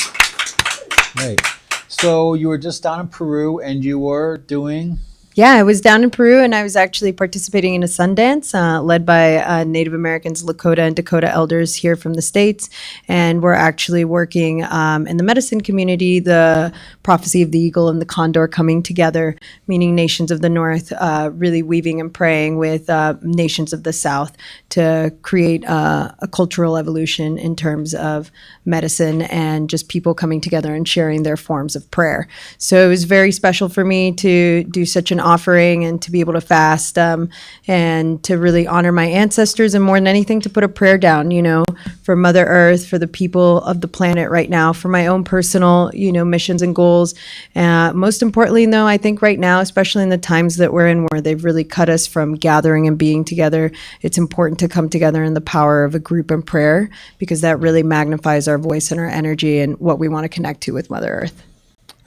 Right. So you were just down in Peru and you were doing? Yeah, I was down in Peru and I was actually participating in a Sundance led by Native Americans, Lakota and Dakota elders here from the States. And we're actually working in the medicine community, the prophecy of the eagle and the condor coming together, meaning nations of the North really weaving and praying with nations of the South to create a cultural evolution in terms of medicine and just people coming together and sharing their forms of prayer. So it was very special for me to do such an offering and to be able to fast and to really honor my ancestors, and more than anything to put a prayer down, you know, for Mother Earth, for the people of the planet right now, for my own personal, you know, missions and goals. Most importantly, though, I think right now, especially in the times that we're in where they've really cut us from gathering and being together, it's important to come together in the power of a group in prayer, because that really magnifies our voice and our energy and what we want to connect to with Mother Earth.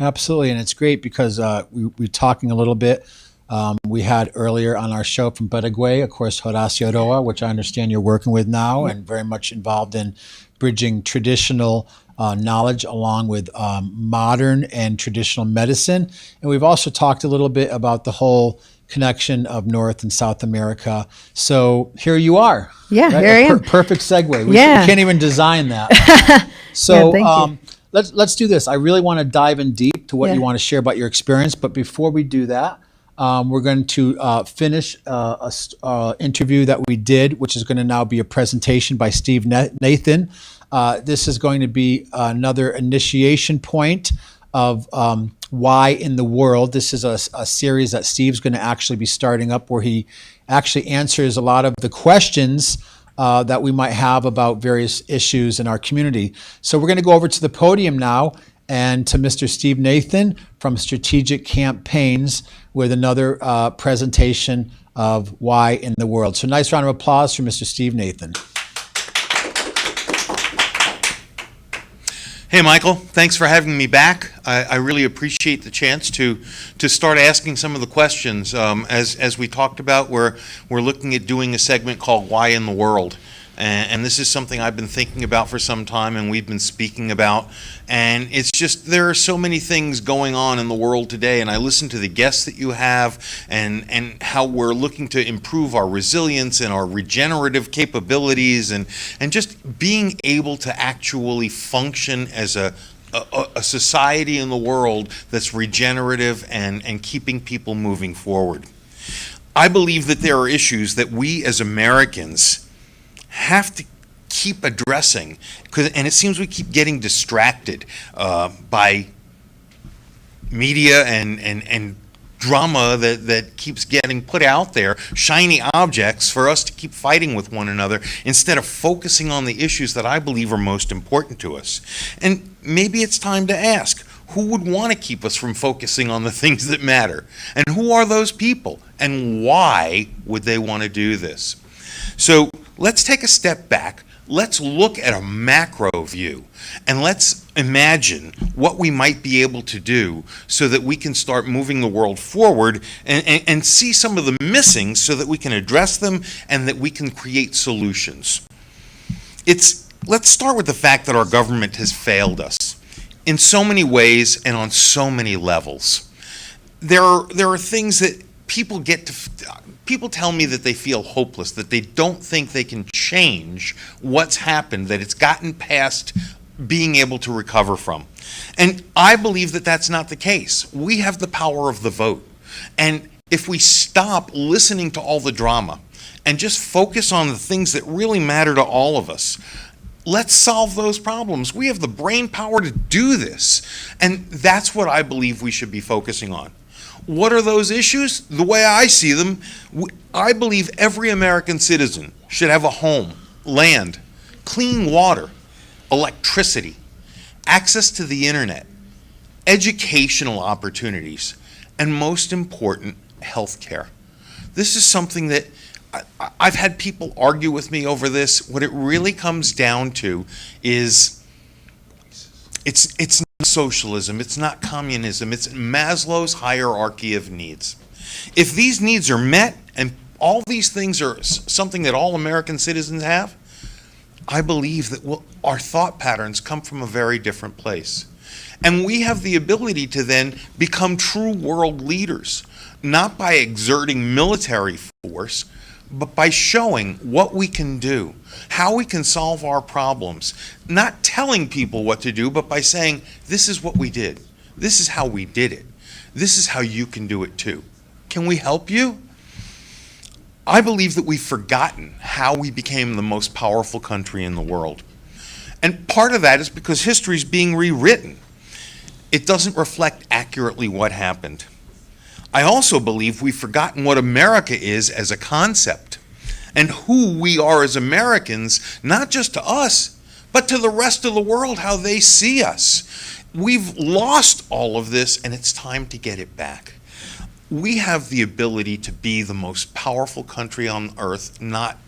Absolutely, and it's great because we're talking a little bit. We had earlier on our show from Paraguay, of course, Horacio Roa, which I understand you're working with now and very much involved in bridging traditional knowledge along with modern and traditional medicine. And we've also talked a little bit about the whole connection of North and South America. So here you are. Yeah, right? here I am. Perfect segue. We Yeah. can't even design that. So Yeah, thank you. let's do this. I really want to dive in deep to what Yeah. you want to share about your experience. But before we do that, we're going to finish an interview that we did, which is going to now be a presentation by Steve Nathan. This is going to be another initiation point of why in the world. This is a series that Steve's going to actually be starting up, where he actually answers a lot of the questions that we might have about various issues in our community. So we're going to go over to the podium now, and to Mr. Steve Nathan from Strategic Campaigns with another presentation of Why in the World. So nice round of applause for Mr. Steve Nathan. Hey, Michael, thanks for having me back. I really appreciate the chance to start asking some of the questions. As we talked about, we're looking at doing a segment called Why in the World. And this is something I've been thinking about for some time and we've been speaking about. And it's just, there are so many things going on in the world today. And I listen to the guests that you have and how we're looking to improve our resilience and our regenerative capabilities and just being able to actually function as a society in the world that's regenerative and keeping people moving forward. I believe that there are issues that we as Americans have to keep addressing, and it seems we keep getting distracted by media and drama that keeps getting put out there, shiny objects for us to keep fighting with one another instead of focusing on the issues that I believe are most important to us. And maybe it's time to ask, who would want to keep us from focusing on the things that matter? And who are those people? And why would they want to do this? So let's take a step back. Let's look at a macro view and let's imagine what we might be able to do so that we can start moving the world forward and see some of the missing so that we can address them and that we can create solutions. Let's start with the fact that our government has failed us in so many ways and on so many levels. There are things that people tell me that they feel hopeless, that they don't think they can change what's happened, that it's gotten past being able to recover from. And I believe that that's not the case. We have the power of the vote. And if we stop listening to all the drama and just focus on the things that really matter to all of us, let's solve those problems. We have the brain power to do this. And that's what I believe we should be focusing on. What are those issues? The way I see them, I believe every American citizen should have a home, land, clean water, electricity, access to the internet, educational opportunities, and most important, health care. This is something that I've had people argue with me over this. What it really comes down to is it's not socialism, it's not communism, it's Maslow's hierarchy of needs. If these needs are met and all these things are something that all American citizens have, I believe that our thought patterns come from a very different place. And we have the ability to then become true world leaders, not by exerting military force, but by showing what we can do, how we can solve our problems, not telling people what to do, but by saying, this is what we did. This is how we did it. This is how you can do it too. Can we help you? I believe that we've forgotten how we became the most powerful country in the world. And part of that is because history is being rewritten. It doesn't reflect accurately what happened. I also believe we've forgotten what America is as a concept and who we are as Americans, not just to us, but to the rest of the world, how they see us. We've lost all of this, and it's time to get it back. We have the ability to be the most powerful country on earth, not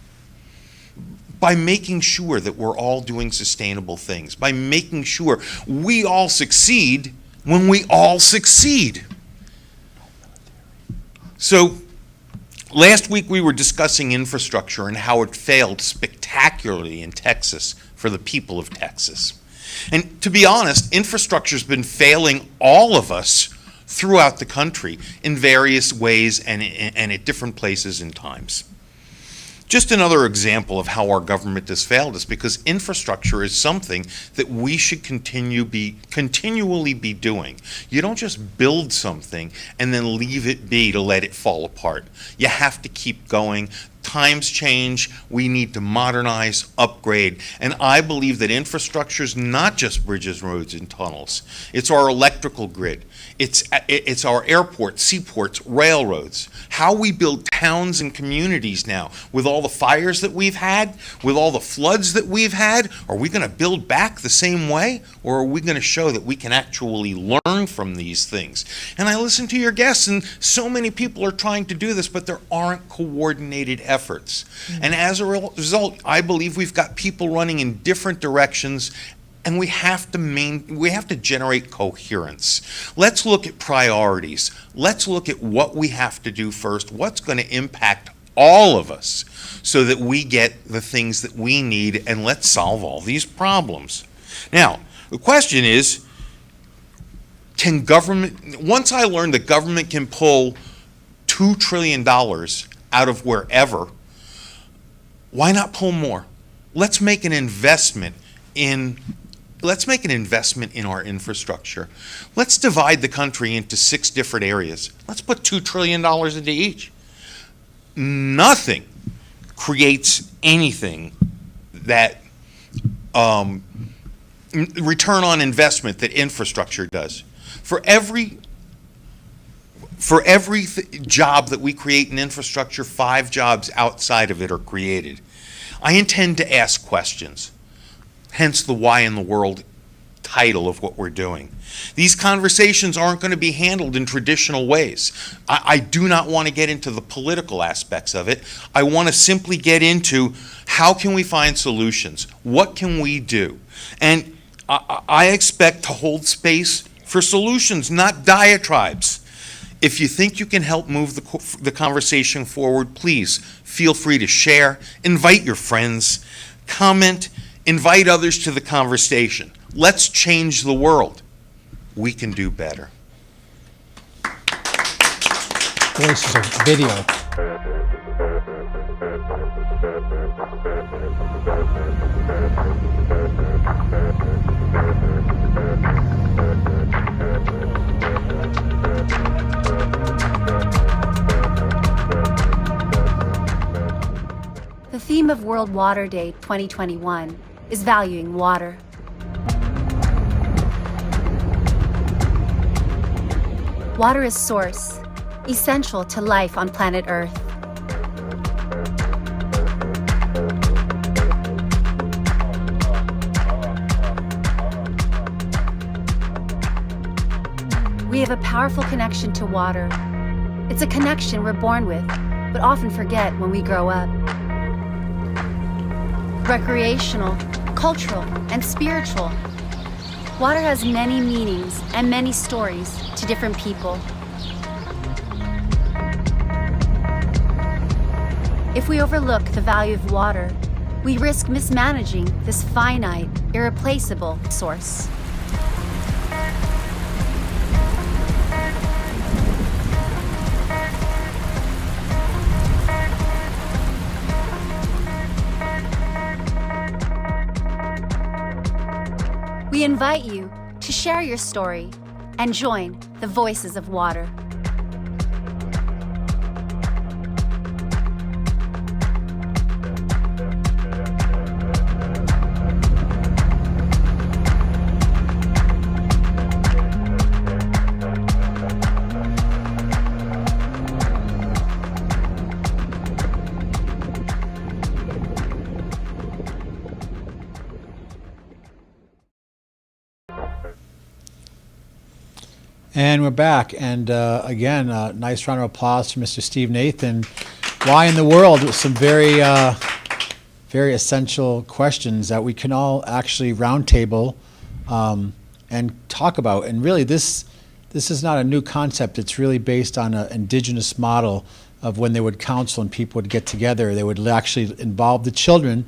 by making sure that we're all doing sustainable things, by making sure we all succeed when we all succeed. So last week we were discussing infrastructure and how it failed spectacularly in Texas for the people of Texas. And to be honest, infrastructure's been failing all of us throughout the country in various ways and at different places and times. Just another example of how our government has failed us, because infrastructure is something that we should continually be doing. You don't just build something and then leave it be to let it fall apart. You have to keep going. Times change. We need to modernize, upgrade. And I believe that infrastructure is not just bridges, roads, and tunnels. It's our electrical grid. It's our airports, seaports, railroads. How we build towns and communities now. With all the fires that we've had, with all the floods that we've had, are we going to build back the same way? Or are we going to show that we can actually learn from these things? And I listen to your guests, and so many people are trying to do this, but there aren't coordinated efforts. And as a result, I believe we've got people running in different directions, and we have to generate coherence. Let's look at priorities. Let's look at what we have to do first, what's going to impact all of us, so that we get the things that we need, and let's solve all these problems. Now, the question is, can government, once I learned that government can pull $2 trillion out of wherever, why not pull more? Let's make an investment in our infrastructure. Let's divide the country into 6 different areas. Let's put $2 trillion into each. Nothing creates anything that return on investment that infrastructure does. For every job that we create in infrastructure, 5 jobs outside of it are created. I intend to ask questions, hence the Why in the World title of what we're doing. These conversations aren't going to be handled in traditional ways. I do not want to get into the political aspects of it. I want to simply get into how can we find solutions? What can we do? And I expect to hold space for solutions, not diatribes. If you think you can help move the conversation forward, please feel free to share, invite your friends, comment, invite others to the conversation. Let's change the world. We can do better. Voices of video. The theme of World Water Day 2021 is valuing water. Water is source, essential to life on planet Earth. We have a powerful connection to water. It's a connection we're born with, but often forget when we grow up. Recreational, cultural, and spiritual. Water has many meanings and many stories to different people. If we overlook the value of water, we risk mismanaging this finite, irreplaceable source. We invite you to share your story and join the Voices of Water. And we're back. And again, nice round of applause to Mr. Steve Nathan. Why in the world? Some very, very essential questions that we can all actually roundtable and talk about. And really, this is not a new concept. It's really based on an indigenous model of when they would counsel and people would get together. They would actually involve the children,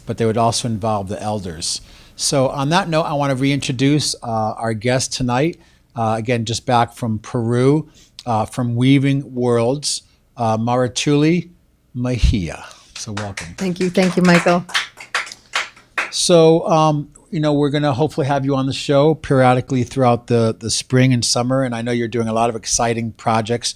but they would also involve the elders. So on that note, I want to reintroduce our guest tonight. Again, just back from Peru, from Weaving Worlds, Marituli Mejia. So welcome. Thank you, Michael. So, we're going to hopefully have you on the show periodically throughout the spring and summer, and I know you're doing a lot of exciting projects.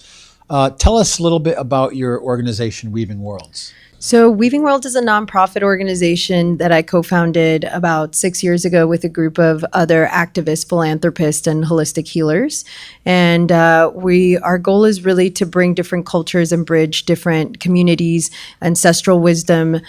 Tell us a little bit about your organization, Weaving Worlds. So, Weaving World is a nonprofit organization that I co founded about 6 years ago with a group of other activists, philanthropists, and holistic healers. And our goal is really to bring different cultures and bridge different communities, ancestral wisdom,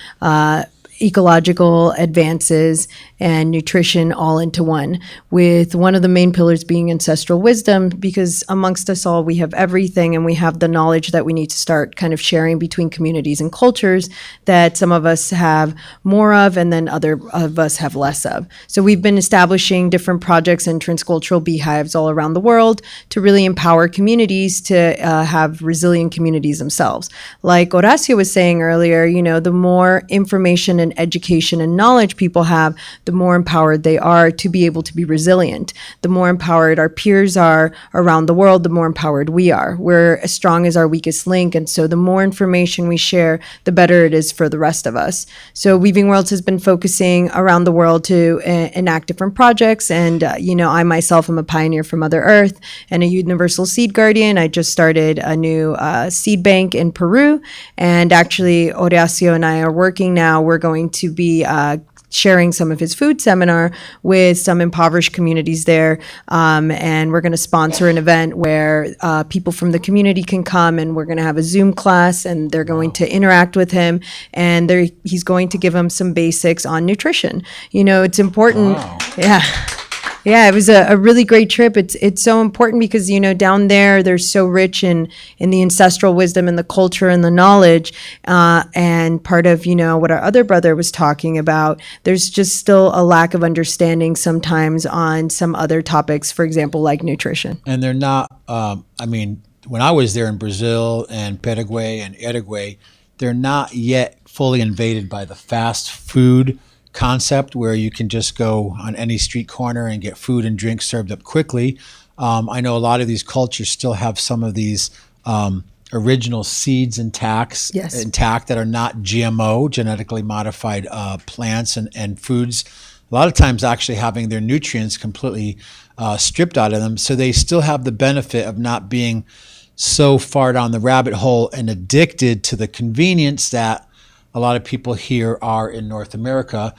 ecological advances, and nutrition all into one, with one of the main pillars being ancestral wisdom, because amongst us all, we have everything and we have the knowledge that we need to start kind of sharing between communities and cultures that some of us have more of and then other of us have less of. So we've been establishing different projects and transcultural beehives all around the world to really empower communities to have resilient communities themselves. Like Horacio was saying earlier, the more information and education and knowledge people have, the more empowered they are to be able to be resilient. The more empowered our peers are around the world, the more empowered we are. We're as strong as our weakest link. And so the more information we share, the better it is for the rest of us. So Weaving Worlds has been focusing around the world to enact different projects. And, I myself am a pioneer for Mother Earth and a universal seed guardian. I just started a new seed bank in Peru. And actually, Horacio and I are working now. We're going to be sharing some of his food seminar with some impoverished communities there. And we're going to sponsor an event where people from the community can come, and we're going to have a Zoom class, and they're going to interact with him, and he's going to give them some basics on nutrition. It's important. Wow. Yeah. Yeah, it was a really great trip. It's so important because, down there, they're so rich in the ancestral wisdom and the culture and the knowledge. And part of, what our other brother was talking about, there's just still a lack of understanding sometimes on some other topics, for example, like nutrition. And they're not, when I was there in Brazil and Paraguay and Uruguay, they're not yet fully invaded by the fast food concept where you can just go on any street corner and get food and drink served up quickly. I know a lot of these cultures still have some of these original seeds intact that are not GMO, genetically modified plants and foods. A lot of times actually having their nutrients completely stripped out of them. So they still have the benefit of not being so far down the rabbit hole and addicted to the convenience that a lot of people here are in North America.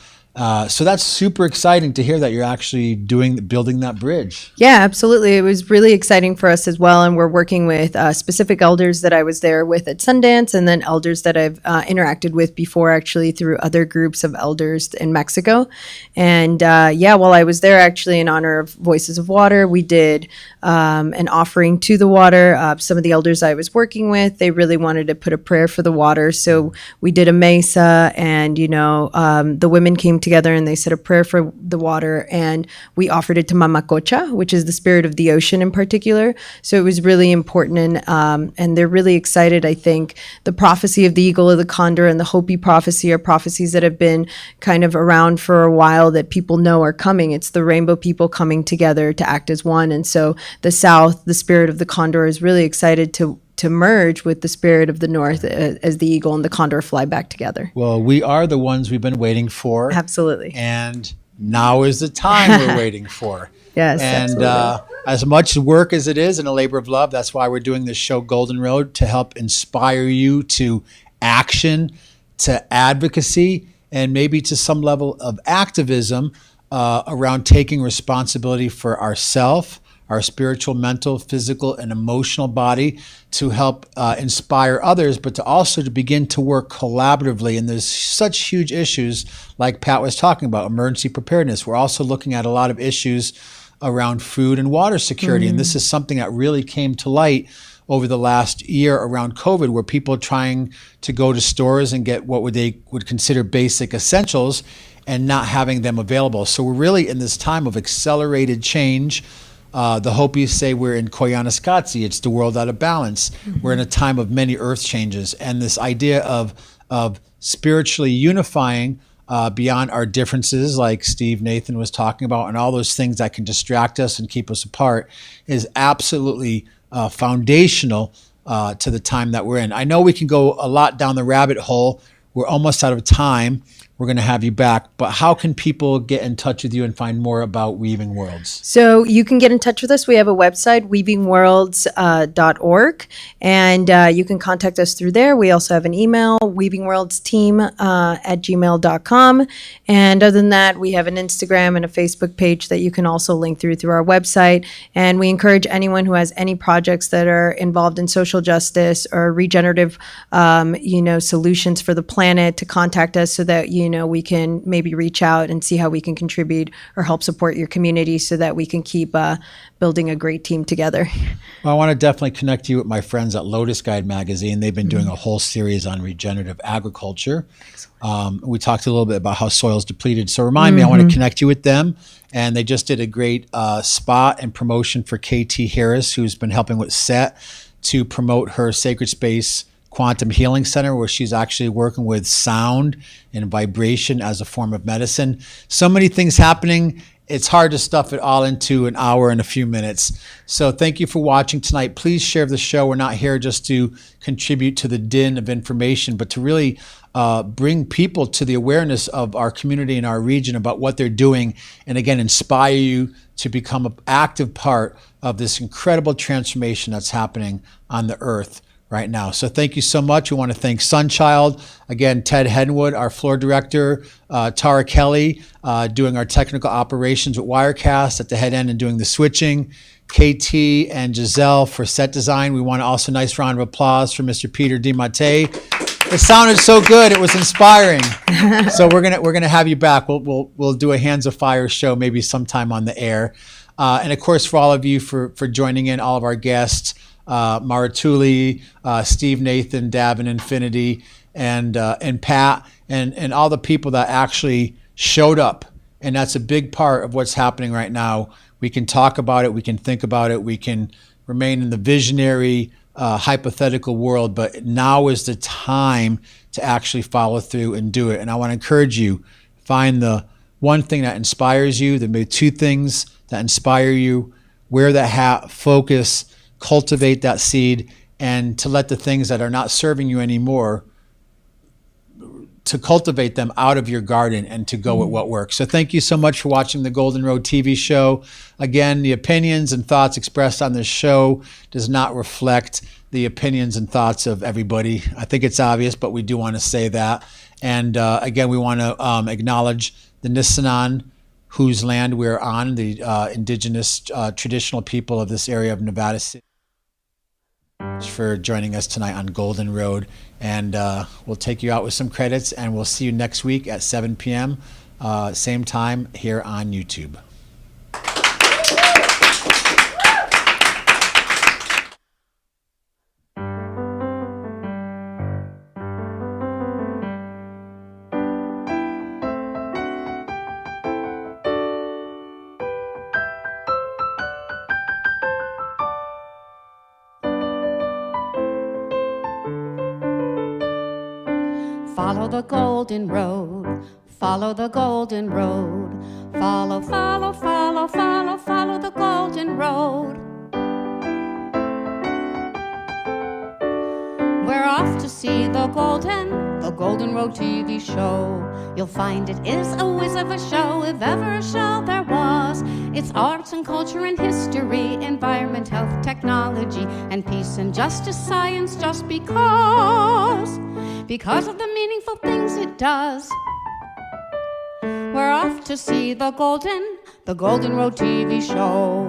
So that's super exciting to hear that you're actually building that bridge. Yeah, absolutely. It was really exciting for us as well. And we're working with specific elders that I was there with at Sundance, and then elders that I've interacted with before, actually through other groups of elders in Mexico. And while I was there, actually in honor of Voices of Water, we did an offering to the water. Some of the elders I was working with, they really wanted to put a prayer for the water. So we did a mesa, and, the women came together and they said a prayer for the water, and we offered it to Mamacocha, which is the spirit of the ocean in particular. So it was really important, and they're really excited. I think the prophecy of the eagle, of the condor, and the Hopi prophecy are prophecies that have been kind of around for a while that people know are coming. It's the rainbow people coming together to act as one. And so the South, the spirit of the condor, is really excited to merge with the spirit of the North as the eagle and the condor fly back together. Well, we are the ones we've been waiting for. Absolutely. And now is the time we're waiting for. Yes, and absolutely. As much work as it is and a labor of love, that's why we're doing this show, Golden Road, to help inspire you to action, to advocacy, and maybe to some level of activism around taking responsibility for ourselves, our spiritual, mental, physical, and emotional body, to help inspire others, but to also to begin to work collaboratively. And there's such huge issues like Pat was talking about, emergency preparedness. We're also looking at a lot of issues around food and water security. And this is something that really came to light over the last year around COVID, where people are trying to go to stores and get what they would consider basic essentials and not having them available. So we're really in this time of accelerated change. The Hopis say we're in Koyaanisqatsi, it's the world out of balance. We're in a time of many earth changes, and this idea of spiritually unifying beyond our differences, like Steve Nathan was talking about, and all those things that can distract us and keep us apart, is absolutely foundational to the time that we're in. I know we can go a lot down the rabbit hole. We're almost out of time, we're going to have you back. But how can people get in touch with you and find more about Weaving Worlds? So you can get in touch with us. We have a website, weavingworlds.org, and you can contact us through there. We also have an email, weavingworldsteam@gmail.com. And other than that, we have an Instagram and a Facebook page that you can also link through our website. And we encourage anyone who has any projects that are involved in social justice or regenerative, solutions for the planet to contact us so that, we can maybe reach out and see how we can contribute or help support your community so that we can keep building a great team together. Well, I want to definitely connect you with my friends at Lotus Guide Magazine. They've been doing a whole series on regenerative agriculture. We talked a little bit about how soil's depleted. So remind me, I want to connect you with them. And they just did a great spot and promotion for KT Harris, who's been helping with SET to promote her Sacred Space Quantum Healing Center, where she's actually working with sound and vibration as a form of medicine. So many things happening. It's hard to stuff it all into an hour and a few minutes. So thank you for watching tonight. Please share the show. We're not here just to contribute to the din of information, but to really bring people to the awareness of our community and our region about what they're doing, and again, inspire you to become an active part of this incredible transformation that's happening on the earth right now. So thank you so much. We want to thank Sunchild, again, Ted Henwood, our floor director, Tara Kelly, doing our technical operations with Wirecast at the head end and doing the switching, KT and Giselle for set design. We want to also nice round of applause for Mr. Peter DiMattei. It sounded so good. It was inspiring. So we're gonna have you back. We'll do a Hands of Fire show maybe sometime on the air. And of course, for all of you for joining in, all of our guests, Mara Tooley, Steve Nathan, Davin Infinity, and Pat, and all the people that actually showed up. And that's a big part of what's happening right now. We can talk about it, we can think about it, we can remain in the visionary, hypothetical world, but now is the time to actually follow through and do it. And I want to encourage you, find the one thing that inspires you, the maybe two things that inspire you, wear that hat, focus, cultivate that seed, and to let the things that are not serving you anymore, to cultivate them out of your garden and to go with what works. So thank you so much for watching the Golden Road TV show. Again, the opinions and thoughts expressed on this show does not reflect the opinions and thoughts of everybody. I think it's obvious, but we do want to say that. And again, we want to acknowledge the Nisenan, whose land we're on, the indigenous traditional people of this area of Nevada City, for joining us tonight on Golden Road. And we'll take you out with some credits, and we'll see you next week at 7 p.m. Same time here on YouTube. Follow the golden road, follow the golden road, follow, follow, follow, follow, follow the golden road. We're off to see the Golden Road TV show. You'll find it is a whiz of a show, if ever a show there was. It's arts and culture and history, environment, health, technology, and peace and justice, science, just because of the meaningful things it does. We're off to see the Golden Road TV show.